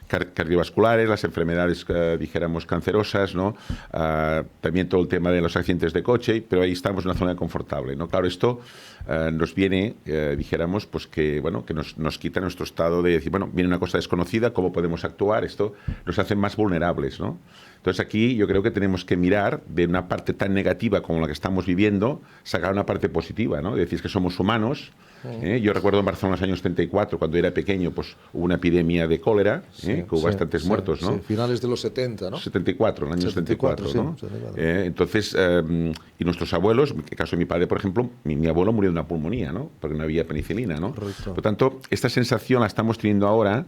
cardiovasculares, las enfermedades, dijéramos, cancerosas, ¿no? También todo el tema de los accidentes de coche, pero ahí estamos en una zona confortable, ¿no? Claro, esto nos viene, dijéramos, pues que nos quita nuestro estado de decir, bueno, viene una cosa desconocida, ¿cómo podemos actuar? Esto nos hace más vulnerables, ¿no? Entonces aquí yo creo que tenemos que mirar de una parte tan negativa como la que estamos viviendo, sacar una parte positiva, ¿no? Decir que somos humanos, Yo recuerdo en Barcelona en los años 74, cuando era pequeño, pues hubo una epidemia de cólera, que hubo bastantes muertos, ¿no? Sí, finales de los 70, ¿no? 74, en el año 74, ¿no? 74. Entonces, y nuestros abuelos, en el caso de mi padre, por ejemplo, mi abuelo murió de una pulmonía, ¿no? Porque no había penicilina, ¿no? Correcto. Por lo tanto, esta sensación la estamos teniendo ahora,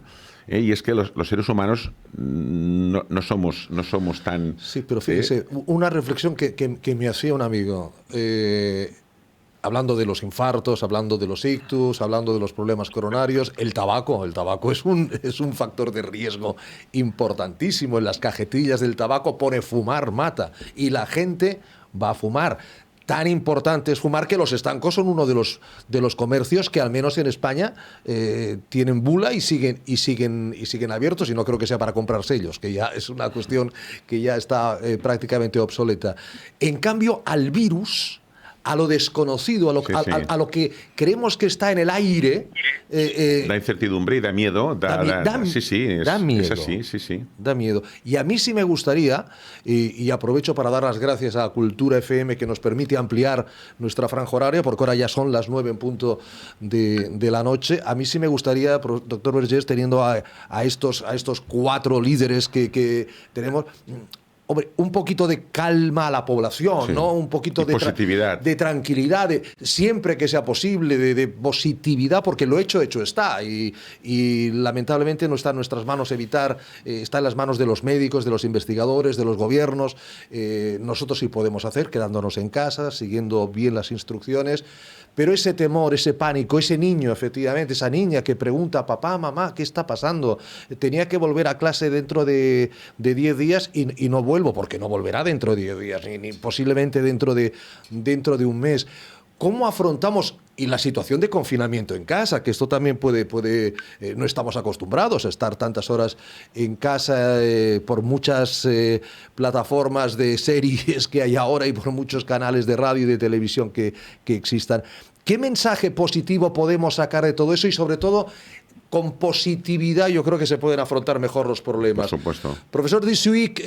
y es que los seres humanos no somos tan... Sí, pero fíjese, una reflexión que me hacía un amigo, hablando de los infartos, hablando de los ictus, hablando de los problemas coronarios, el tabaco es un factor de riesgo importantísimo. En las cajetillas del tabaco pone fumar mata, y la gente va a fumar. Tan importante es fumar que los estancos son uno de los comercios que, al menos en España, tienen bula y siguen abiertos, y no creo que sea para comprar sellos, que ya es una cuestión que ya está prácticamente obsoleta. En cambio, al virus, a lo desconocido, a lo que creemos que está en el aire... da incertidumbre y da miedo. Da miedo. Es así, sí. Da miedo. Y a mí sí me gustaría, y aprovecho para dar las gracias a Cultura FM, que nos permite ampliar nuestra franja horaria, porque ahora ya son las 9 en punto de la noche. A mí sí me gustaría, doctor Vergés, teniendo a estos 4 líderes que tenemos... Hombre, un poquito de calma a la población, ¿no? Un poquito de positividad. De tranquilidad, siempre que sea posible, de positividad, porque lo hecho está. Y lamentablemente no está en nuestras manos evitar, está en las manos de los médicos, de los investigadores, de los gobiernos. Nosotros sí podemos hacer, quedándonos en casa, siguiendo bien las instrucciones. Pero ese temor, ese pánico, ese niño, efectivamente, esa niña que pregunta, papá, mamá, ¿qué está pasando? Tenía que volver a clase dentro de 10 días y no vuelvo, porque no volverá dentro de 10 días, ni posiblemente dentro de un mes. ¿Cómo afrontamos y la situación de confinamiento en casa? Que esto también puede no estamos acostumbrados a estar tantas horas en casa por muchas plataformas de series que hay ahora y por muchos canales de radio y de televisión que existan. ¿Qué mensaje positivo podemos sacar de todo eso? Y sobre todo, con positividad yo creo que se pueden afrontar mejor los problemas. Por supuesto. Profesor Disuic,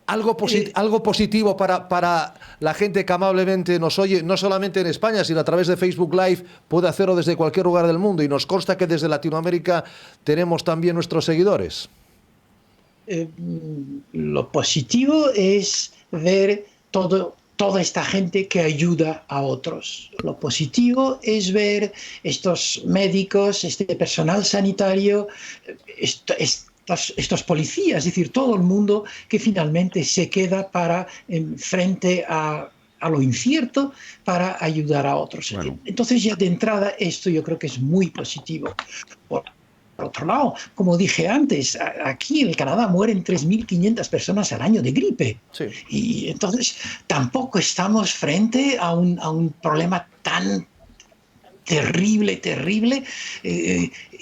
algo positivo para la gente que amablemente nos oye, no solamente en España, sino a través de Facebook Live, puede hacerlo desde cualquier lugar del mundo, y nos consta que desde Latinoamérica tenemos también nuestros seguidores. Lo positivo es ver toda esta gente que ayuda a otros. Lo positivo es ver estos médicos, este personal sanitario, estos policías, es decir, todo el mundo que finalmente se queda frente a lo incierto para ayudar a otros. Bueno. Entonces, ya de entrada, esto yo creo que es muy positivo. Por otro lado, como dije antes, aquí en el Canadá mueren 3.500 personas al año de gripe. Sí. Y entonces tampoco estamos frente a un problema tan terrible,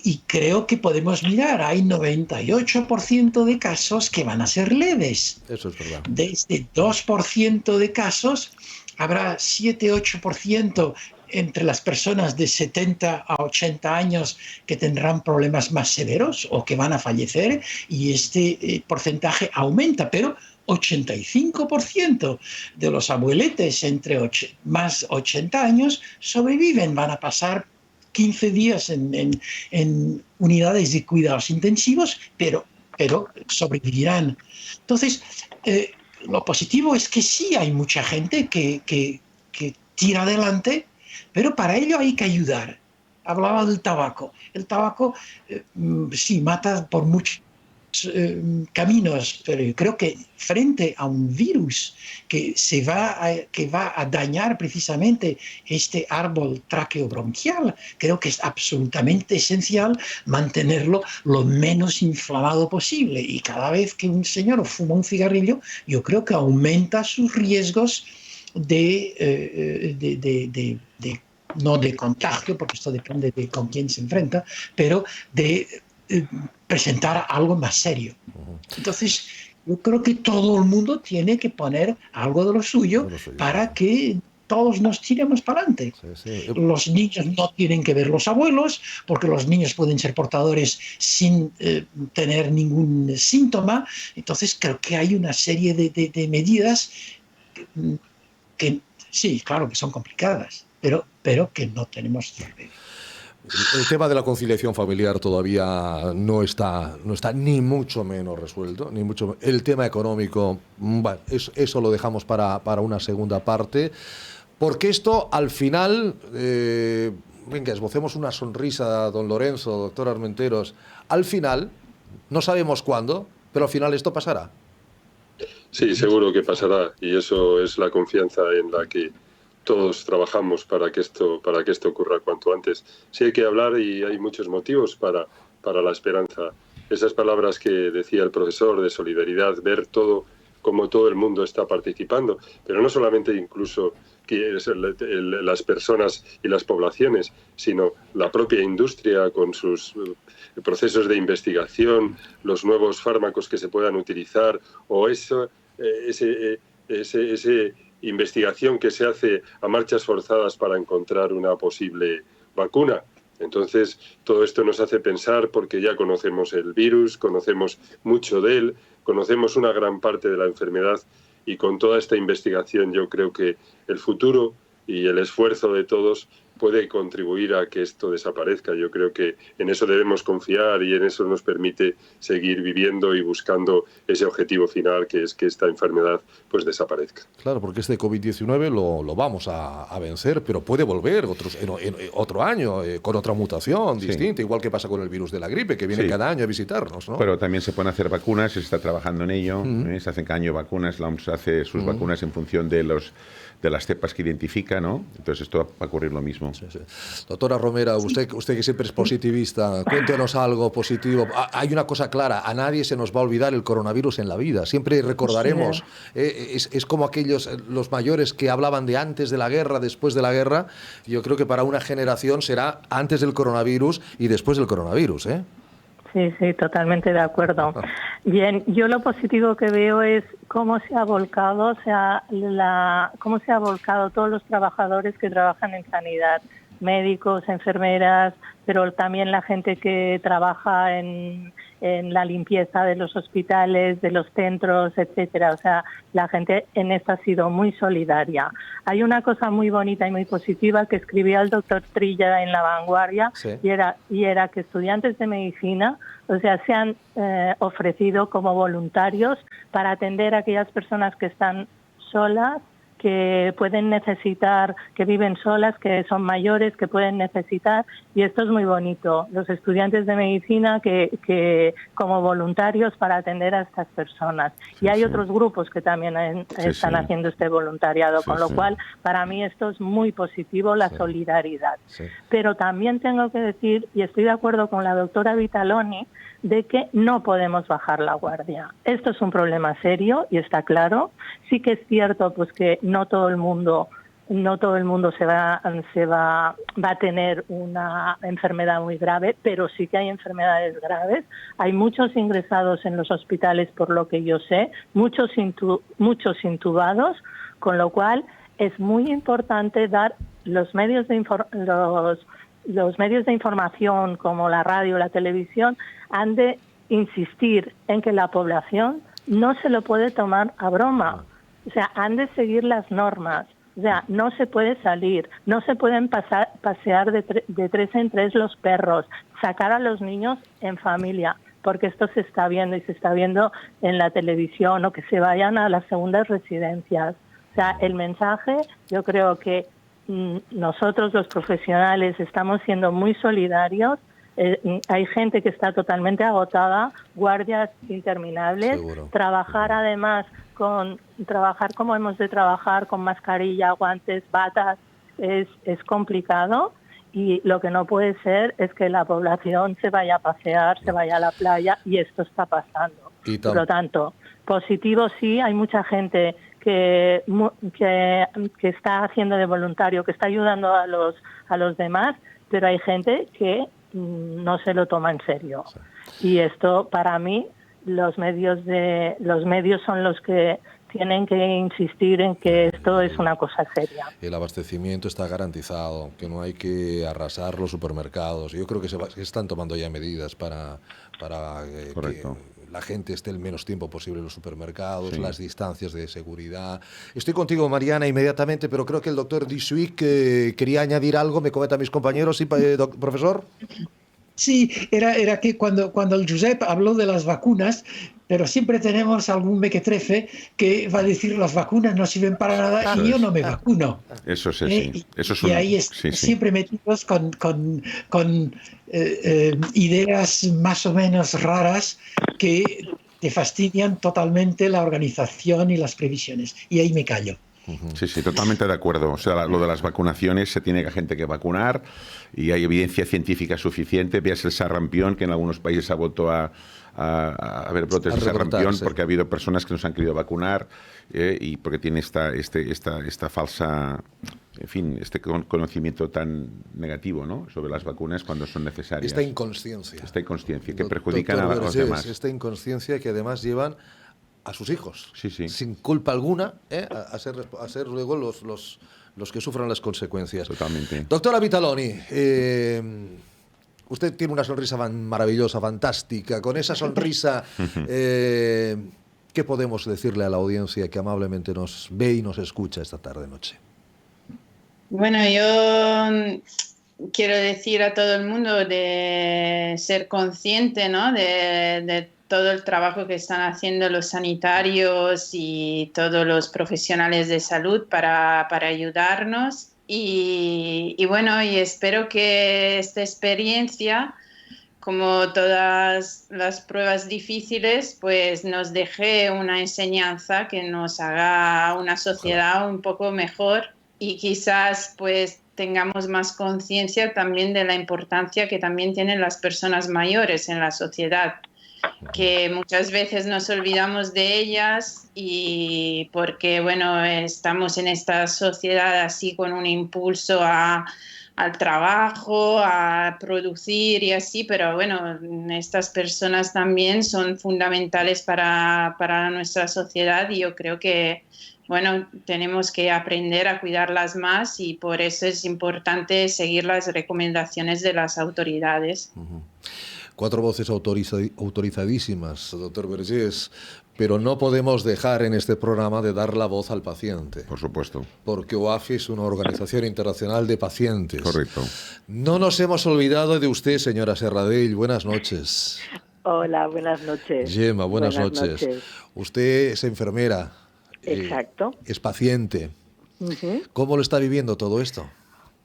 y creo que podemos mirar, hay 98% de casos que van a ser leves. Eso es verdad. Desde 2% de casos habrá 7-8% entre las personas de 70 a 80 años que tendrán problemas más severos o que van a fallecer, y este porcentaje aumenta, pero 85% de los abueletes entre más 80 años sobreviven, van a pasar 15 días en unidades de cuidados intensivos, pero sobrevivirán. Entonces, lo positivo es que sí hay mucha gente que tira adelante, pero para ello hay que ayudar. Hablaba del tabaco. El tabaco sí mata por muchos caminos, pero yo creo que frente a un virus que va a dañar precisamente este árbol traqueobronquial, creo que es absolutamente esencial mantenerlo lo menos inflamado posible. Y cada vez que un señor fuma un cigarrillo, yo creo que aumenta sus riesgos no de contagio, porque esto depende de con quién se enfrenta, pero de presentar algo más serio. Entonces, yo creo que todo el mundo tiene que poner algo de lo suyo para que todos nos tiremos para adelante. Sí. Los niños no tienen que ver los abuelos, porque los niños pueden ser portadores sin tener ningún síntoma. Entonces, creo que hay una serie de medidas que Sí, claro que son complicadas, pero que no tenemos remedio. El tema de la conciliación familiar todavía no está ni mucho menos resuelto, ni mucho. El tema económico, bueno, eso lo dejamos para una segunda parte, porque esto al final, venga, esbocemos una sonrisa, don Lorenzo, doctor Armenteros, al final, no sabemos cuándo, pero al final esto pasará. Sí, seguro que pasará, y eso es la confianza en la que todos trabajamos para que esto ocurra cuanto antes. Sí hay que hablar y hay muchos motivos para la esperanza. Esas palabras que decía el profesor de solidaridad, ver todo, como todo el mundo está participando, pero no solamente incluso las personas y las poblaciones, sino la propia industria con sus procesos de investigación, los nuevos fármacos que se puedan utilizar, o esa investigación que se hace a marchas forzadas para encontrar una posible vacuna. Entonces, todo esto nos hace pensar, porque ya conocemos el virus, conocemos mucho de él, conocemos una gran parte de la enfermedad, y con toda esta investigación yo creo que el futuro y el esfuerzo de todos puede contribuir a que esto desaparezca. Yo creo que en eso debemos confiar y en eso nos permite seguir viviendo y buscando ese objetivo final, que es que esta enfermedad pues desaparezca. Claro, porque este COVID-19 lo vamos a vencer, pero puede volver en otro año con otra mutación distinta, igual que pasa con el virus de la gripe, que viene cada año a visitarnos, ¿no? Pero también se pueden hacer vacunas, se está trabajando en ello, se hacen cada año vacunas, la OMS hace sus vacunas en función de las cepas que identifica, ¿no? Entonces esto va a ocurrir lo mismo. Sí. Doctora Romera, usted que siempre es positivista, cuéntenos algo positivo. Hay una cosa clara, a nadie se nos va a olvidar el coronavirus en la vida, siempre recordaremos. Es como aquellos, los mayores que hablaban de antes de la guerra, después de la guerra. Yo creo que para una generación será antes del coronavirus y después del coronavirus, ¿eh? Sí, totalmente de acuerdo. Bien, yo lo positivo que veo es cómo se ha volcado, cómo se ha volcado todos los trabajadores que trabajan en sanidad, médicos, enfermeras, pero también la gente que trabaja en la limpieza de los hospitales, de los centros, etcétera. O sea, la gente en esto ha sido muy solidaria. Hay una cosa muy bonita y muy positiva que escribía el doctor Trilla en La Vanguardia, y era que estudiantes de medicina, o sea, se han ofrecido como voluntarios para atender a aquellas personas que están solas, que pueden necesitar, que viven solas, que son mayores, que pueden necesitar, y esto es muy bonito. Los estudiantes de medicina que como voluntarios para atender a estas personas. Y hay otros grupos que también están haciendo este voluntariado, con lo cual para mí esto es muy positivo, la solidaridad. Pero también tengo que decir, y estoy de acuerdo con la doctora Vitaloni, de que no podemos bajar la guardia. Esto es un problema serio y está claro. Sí que es cierto pues que no todo el mundo se va a tener una enfermedad muy grave, pero sí que hay enfermedades graves. Hay muchos ingresados en los hospitales, por lo que yo sé, muchos intubados, con lo cual es muy importante dar los medios de información como la radio, la televisión, han de insistir en que la población no se lo puede tomar a broma. O sea, han de seguir las normas. O sea, no se puede salir, no se pueden pasear de 3 en 3 los perros, sacar a los niños en familia, porque esto se está viendo y se está viendo en la televisión, o que se vayan a las segundas residencias. O sea, el mensaje, yo creo que nosotros los profesionales estamos siendo muy solidarios. Hay gente que está totalmente agotada, guardias interminables. Seguro. Trabajar además trabajar como hemos de trabajar, con mascarilla, guantes, batas, es complicado, y lo que no puede ser es que la población se vaya a pasear, se vaya a la playa, y esto está pasando. Por lo tanto, positivo sí, hay mucha gente que está haciendo de voluntario, que está ayudando a los demás, pero hay gente que no se lo toma en serio. Y esto, para mí, los medios son los que tienen que insistir en que esto es una cosa seria. El abastecimiento está garantizado, que no hay que arrasar los supermercados. Yo creo que se están tomando ya medidas para la gente esté el menos tiempo posible en los supermercados, las distancias de seguridad. Estoy contigo, Mariana, inmediatamente, pero creo que el doctor Disuic quería añadir algo. ¿Me comentan mis compañeros? ¿Sí, profesor? Sí, era que cuando el Josep habló de las vacunas, pero siempre tenemos algún mequetrefe que va a decir las vacunas no sirven para nada y yo no me vacuno. Eso es así. Y ahí siempre metidos con ideas más o menos raras que te fastidian totalmente la organización y las previsiones. Y ahí me callo. Sí, totalmente de acuerdo. O sea, lo de las vacunaciones, se tiene gente que vacunar y hay evidencia científica suficiente. Veas el sarampión, que en algunos países ha vuelto a haber brotes de sarampión porque ha habido personas que no se han querido vacunar y porque tiene esta falsa, en fin, este conocimiento tan negativo, ¿no?, sobre las vacunas cuando son necesarias. Esta inconsciencia. Que perjudican a los demás. Esta inconsciencia que además llevan a sus hijos, sin culpa alguna, a ser luego los que sufran las consecuencias. Totalmente. Doctora Vitaloni, usted tiene una sonrisa maravillosa, fantástica. Con esa sonrisa, ¿qué podemos decirle a la audiencia que amablemente nos ve y nos escucha esta tarde-noche? Bueno, yo quiero decir a todo el mundo de ser consciente, ¿no?, de todo el trabajo que están haciendo los sanitarios y todos los profesionales de salud para ayudarnos. Y bueno, y espero que esta experiencia, como todas las pruebas difíciles, pues nos deje una enseñanza que nos haga una sociedad un poco mejor y quizás pues tengamos más conciencia también de la importancia que también tienen las personas mayores en la sociedad, que muchas veces nos olvidamos de ellas y porque, bueno, estamos en esta sociedad así con un impulso al trabajo, a producir y así, pero bueno, estas personas también son fundamentales para nuestra sociedad y yo creo que, bueno, tenemos que aprender a cuidarlas más y por eso es importante seguir las recomendaciones de las autoridades. 4 voces autorizadísimas, doctor Vergés, pero no podemos dejar en este programa de dar la voz al paciente. Por supuesto. Porque OAFI es una organización internacional de pacientes. Correcto. No nos hemos olvidado de usted, señora Serradell. Buenas noches. Hola, buenas noches. Gemma, buenas noches. Usted es enfermera. Exacto. Es paciente. ¿Cómo lo está viviendo todo esto?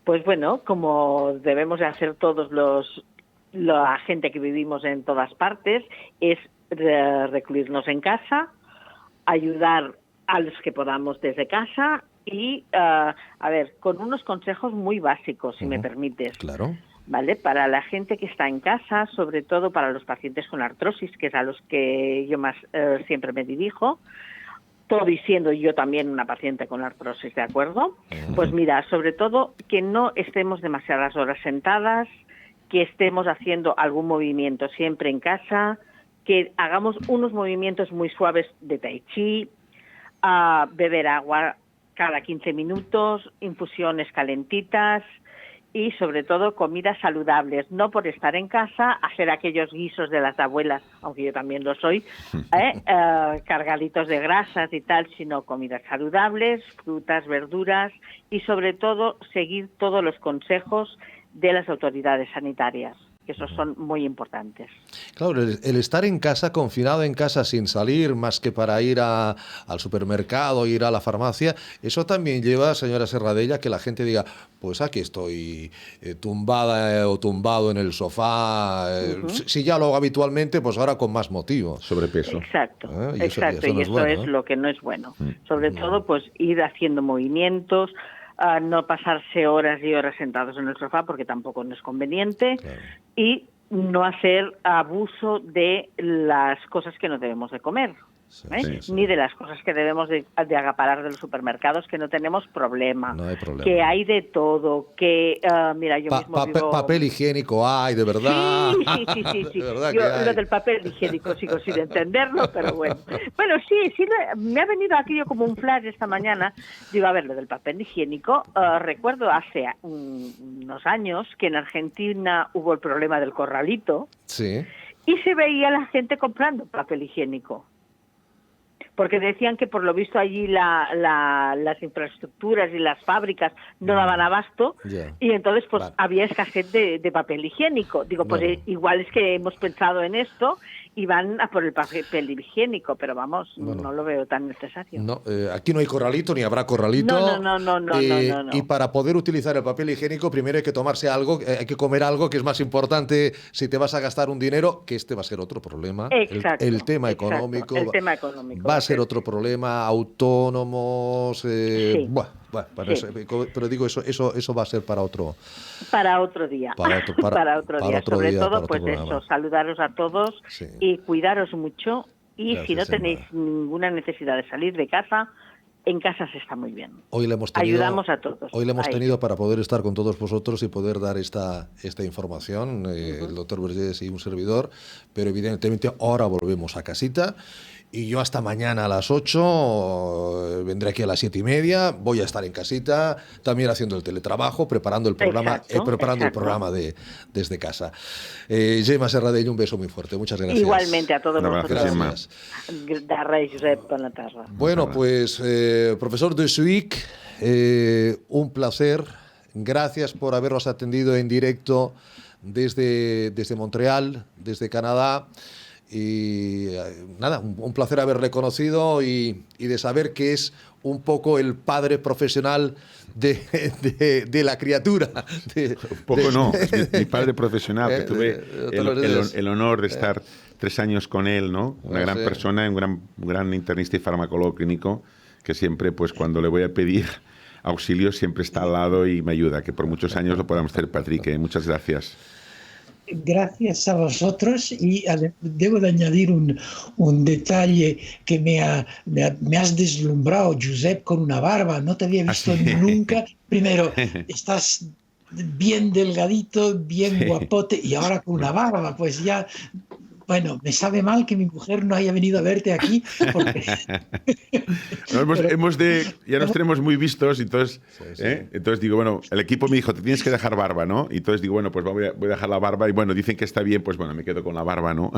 Pues bueno, como debemos de hacer todos la gente que vivimos en todas partes, es recluirnos en casa, ayudar a los que podamos desde casa y, con unos consejos muy básicos, si me permites. Claro. ¿Vale? Para la gente que está en casa, sobre todo para los pacientes con artrosis, que es a los que yo más siempre me dirijo, todo y siendo yo también una paciente con artrosis, ¿de acuerdo? Pues mira, sobre todo que no estemos demasiadas horas sentadas, que estemos haciendo algún movimiento siempre en casa, que hagamos unos movimientos muy suaves de tai chi, beber agua cada 15 minutos, infusiones calentitas y sobre todo comidas saludables, no por estar en casa, hacer aquellos guisos de las abuelas, aunque yo también lo soy, cargaditos de grasas y tal, sino comidas saludables, frutas, verduras y sobre todo seguir todos los consejos de las autoridades sanitarias, que esos son muy importantes. Claro, el estar en casa, confinado en casa sin salir más que para ir al supermercado, ir a la farmacia, eso también lleva, señora Serradella, que la gente diga, pues aquí estoy tumbada o tumbado en el sofá, si ya lo hago habitualmente, pues ahora con más motivo. Sobrepeso. Exacto, y eso y eso es lo que no es bueno. Sobre todo, pues ir haciendo movimientos, no pasarse horas y horas sentados en el sofá porque tampoco no es conveniente, y no hacer abuso de las cosas que no debemos de comer, ni de las cosas que debemos de acaparar de los supermercados, que no tenemos problema, no hay problema, que hay de todo, que mira, yo mismo vivo... papel higiénico hay, de verdad. Sí. Yo lo del papel higiénico sigo sin entenderlo, pero bueno. Bueno, sí, me ha venido aquello como un flash esta mañana. Digo, a ver, lo del papel higiénico, recuerdo hace unos años que en Argentina hubo el problema del corralito. Sí. y se veía la gente comprando papel higiénico. Porque decían que por lo visto allí las infraestructuras y las fábricas no daban abasto, y entonces pues había escasez de papel higiénico. Digo, pues igual es que hemos pensado en esto y van a por el papel higiénico, pero vamos, no lo veo tan necesario. No, aquí no hay corralito, ni habrá corralito. No. Y para poder utilizar el papel higiénico, primero hay que tomarse algo, hay que comer algo, que es más importante si te vas a gastar un dinero, que este va a ser otro problema. Exacto, el tema económico. El tema económico. Va a ser otro problema, autónomos. Sí. Pero digo, eso va a ser para otro. Para otro día. Para otro día. Sobre todo, pues eso, saludaros a todos y cuidaros mucho. Y si no tenéis ninguna necesidad de salir de casa, en casa se está muy bien. Hoy le hemos tenido, ayudamos a todos. Hoy le hemos tenido para poder estar con todos vosotros y poder dar esta información, el doctor Vergés y un servidor, pero evidentemente ahora volvemos a casita. Y yo hasta mañana a las 8, vendré aquí a las 7:30, voy a estar en casita, también haciendo el teletrabajo, preparando el programa, el programa desde casa. Gemma Serradell, un beso muy fuerte, muchas gracias. Igualmente a todos vosotros. Gracias. Josep, con la tarda. Bueno, pues, profesor de Suic, un placer. Gracias por habernos atendido en directo desde Montreal, desde Canadá. Y nada, un placer haberle conocido y de saber que es un poco el padre profesional de la criatura. Es mi padre profesional, que tuve el honor de estar 3 años con él, ¿no? Una gran persona, un gran internista y farmacólogo clínico, que siempre, pues cuando le voy a pedir auxilio, siempre está al lado y me ayuda, que por muchos años lo podamos hacer, Patrick. Muchas gracias. Gracias a vosotros, y debo de añadir un detalle que me has deslumbrado, Josep, con una barba. No te había visto nunca. Primero, estás bien delgadito, bien guapote, y ahora con una barba, pues ya... Bueno, me sabe mal que mi mujer no haya venido a verte aquí, porque... ya nos tenemos muy vistos, entonces, entonces digo, bueno, el equipo me dijo, te tienes que dejar barba, ¿no? Y entonces digo, bueno, pues voy a dejar la barba, y bueno, dicen que está bien, pues bueno, me quedo con la barba, ¿no?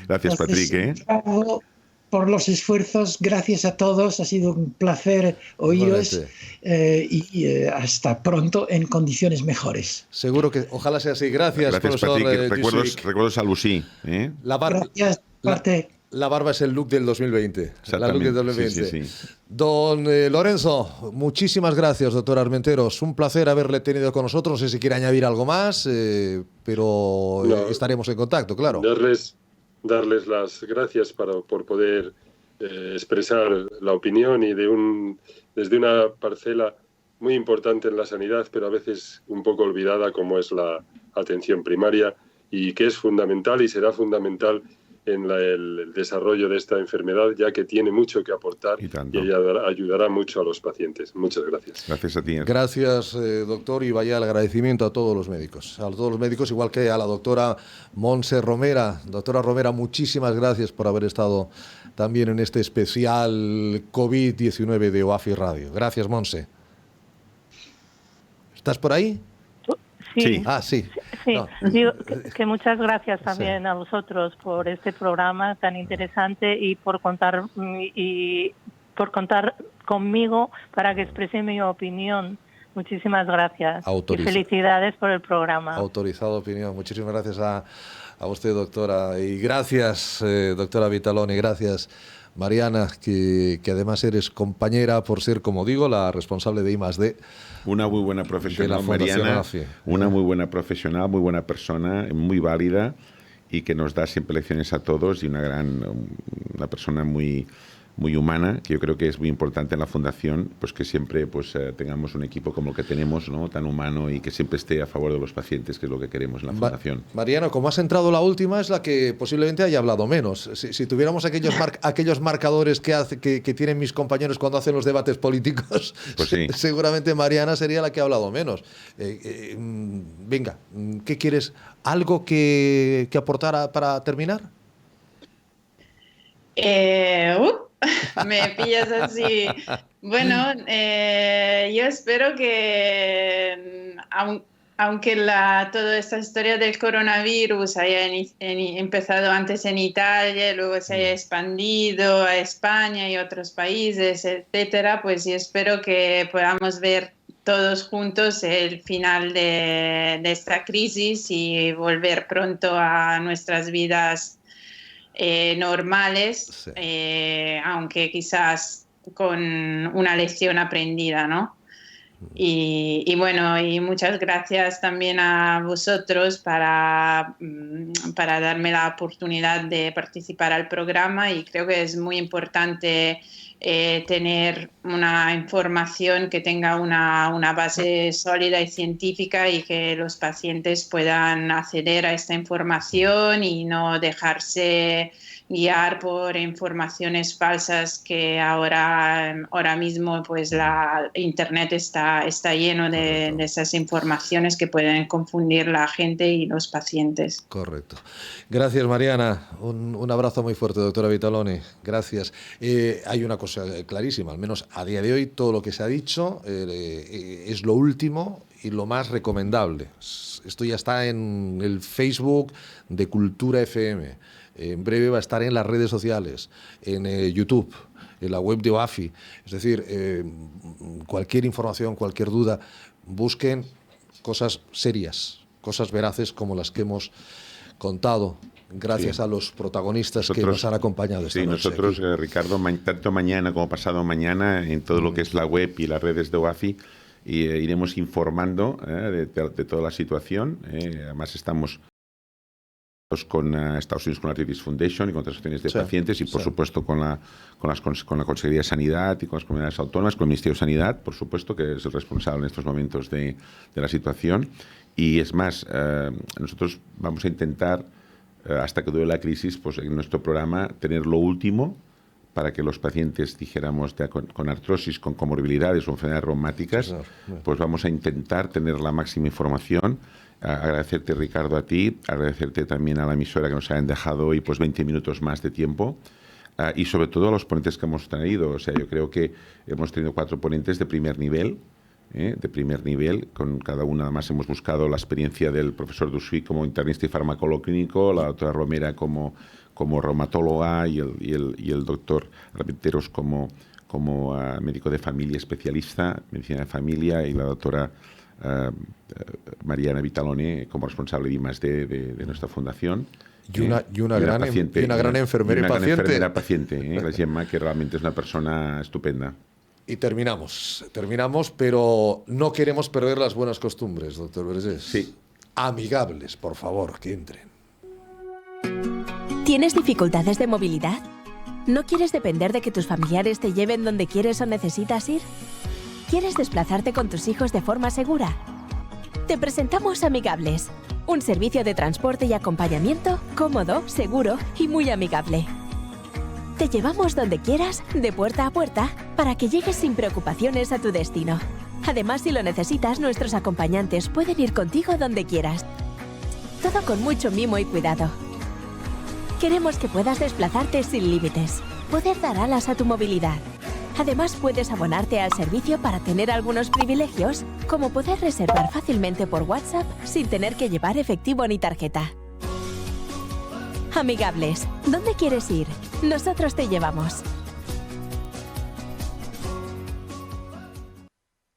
Gracias, Patrick. Bravo por los esfuerzos, gracias a todos, ha sido un placer oíros, y hasta pronto en condiciones mejores. Seguro que ojalá sea así. Gracias, profesor. Recuerdos a Lucy. Gracias, la barba es el look del 2020. La look del 2020. Sí. Don Lorenzo, muchísimas gracias, doctor Armenteros. Un placer haberle tenido con nosotros. No sé si quiere añadir algo más, pero estaremos en contacto, claro. Darles las gracias por poder expresar la opinión y desde una parcela muy importante en la sanidad, pero a veces un poco olvidada, como es la atención primaria, y que es fundamental y será fundamental en el desarrollo de esta enfermedad, ya que tiene mucho que aportar y ayudará mucho a los pacientes. Muchas gracias. Gracias a ti. Gracias, doctor, y vaya el agradecimiento a todos los médicos, igual que a la doctora Montse Romera. Doctora Romera, muchísimas gracias por haber estado también en este especial COVID-19 de OAFI Radio. Gracias, Montse. ¿Estás por ahí? Sí. Sí. No. Digo que muchas gracias también a vosotros por este programa tan interesante y por contar conmigo para que exprese mi opinión. Muchísimas gracias. Y felicidades por el programa. Autorizado opinión. Muchísimas gracias a usted, doctora. Y gracias, doctora Vitaloni. Gracias, Mariana, que además eres compañera por ser, como digo, la responsable de I+D. Una muy buena profesional, Mariana, una muy buena profesional, muy buena persona, muy válida, y que nos da siempre lecciones a todos, y una persona muy humana, que yo creo que es muy importante en la Fundación, pues que siempre tengamos un equipo como el que tenemos, ¿no? Tan humano, y que siempre esté a favor de los pacientes, que es lo que queremos en la Fundación. Mariano, como has entrado la última, es la que posiblemente haya hablado menos. Si tuviéramos aquellos marcadores que tienen mis compañeros cuando hacen los debates políticos, pues sí, seguramente Mariana sería la que ha hablado menos. Venga, ¿qué quieres? ¿Algo que aportar para terminar? Me pillas así. Bueno, yo espero que aunque toda esta historia del coronavirus haya empezado antes en Italia, luego se haya expandido a España y otros países, etcétera, pues yo espero que podamos ver todos juntos el final de esta crisis y volver pronto a nuestras vidas normales, aunque quizás con una lección aprendida, ¿no? Y bueno, y muchas gracias también a vosotros para darme la oportunidad de participar al programa, y creo que es muy importante tener una información que tenga una base sólida y científica, y que los pacientes puedan acceder a esta información y no dejarse guiar por informaciones falsas, que ahora mismo pues la internet está lleno de esas informaciones que pueden confundir la gente y los pacientes. Correcto. Gracias, Mariana. Un abrazo muy fuerte, doctora Vitaloni. Gracias. Hay una cosa clarísima, al menos a día de hoy todo lo que se ha dicho es lo último y lo más recomendable. Esto ya está en el Facebook de Cultura FM. En breve va a estar en las redes sociales, en YouTube, en la web de OAFI. Es decir, cualquier información, cualquier duda, busquen cosas serias, cosas veraces como las que hemos contado, gracias a los protagonistas que nos han acompañado esta noche. Nosotros, Ricardo, tanto mañana como pasado mañana, en todo lo que es la web y las redes de OAFI, iremos informando de toda la situación. Además, estamos con Estados Unidos, con la Arthritis Foundation y con asociaciones de pacientes, y por supuesto con la Consejería de Sanidad y con las comunidades autónomas, con el Ministerio de Sanidad, por supuesto, que es el responsable en estos momentos de la situación. Y es más, nosotros vamos a intentar, hasta que dure la crisis, pues en nuestro programa tener lo último para que los pacientes, dijéramos, con artrosis, con comorbilidades o enfermedades reumáticas, pues vamos a intentar tener la máxima información. Agradecerte, Ricardo, a ti, agradecerte también a la emisora que nos hayan dejado hoy pues 20 minutos más de tiempo, y sobre todo a los ponentes que hemos traído. O sea, yo creo que hemos tenido 4 ponentes de primer nivel, con cada una. Además hemos buscado la experiencia del profesor Dussuy como internista y farmacólogo clínico, la doctora Romera como reumatóloga y el doctor Armenteros como médico de familia especialista, medicina de familia, y la doctora Mariana Vitaloni como responsable de I+D de nuestra fundación. Y una gran enfermera y paciente. La Gemma, que realmente es una persona estupenda. Y terminamos, pero no queremos perder las buenas costumbres, doctor Vergés. Sí. Amigables, por favor, que entren. ¿Tienes dificultades de movilidad? ¿No quieres depender de que tus familiares te lleven donde quieres o necesitas ir? ¿Quieres desplazarte con tus hijos de forma segura? Te presentamos Amigables, un servicio de transporte y acompañamiento cómodo, seguro y muy amigable. Te llevamos donde quieras, de puerta a puerta, para que llegues sin preocupaciones a tu destino. Además, si lo necesitas, nuestros acompañantes pueden ir contigo donde quieras. Todo con mucho mimo y cuidado. Queremos que puedas desplazarte sin límites, poder dar alas a tu movilidad. Además, puedes abonarte al servicio para tener algunos privilegios, como poder reservar fácilmente por WhatsApp sin tener que llevar efectivo ni tarjeta. Amigables, ¿dónde quieres ir? Nosotros te llevamos.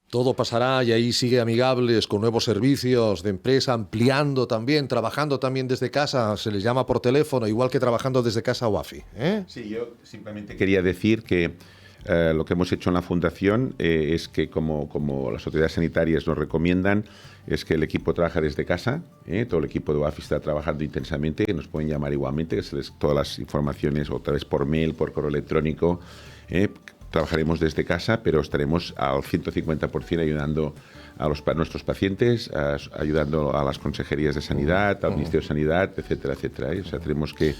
Todo pasará y ahí sigue Amigables con nuevos servicios de empresa, ampliando también, trabajando también desde casa. Se les llama por teléfono, igual que trabajando desde casa OAFI. Sí, yo simplemente quería decir que lo que hemos hecho en la Fundación es que, como las autoridades sanitarias nos recomiendan, es que el equipo trabaja desde casa. Todo el equipo de OAFI está trabajando intensamente, que nos pueden llamar igualmente, que todas las informaciones, otra vez por mail, por correo electrónico. Trabajaremos desde casa, pero estaremos al 150% ayudando a nuestros pacientes, ayudando a las consejerías de sanidad, al Ministerio de Sanidad, etcétera, etcétera. O sea, tenemos que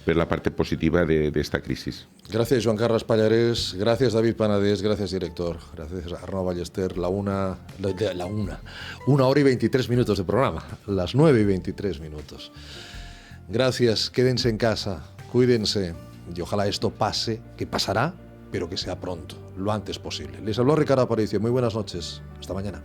ver la parte positiva de esta crisis. Gracias, Joan Carles Pallarés. Gracias, David Panadés. Gracias, director. Gracias, Arnau Ballester. Una hora y 23 minutos de programa. Las 9 y 23 minutos. Gracias. Quédense en casa. Cuídense. Y ojalá esto pase, que pasará, pero que sea pronto, lo antes posible. Les habló Ricardo Aparicio. Muy buenas noches. Hasta mañana.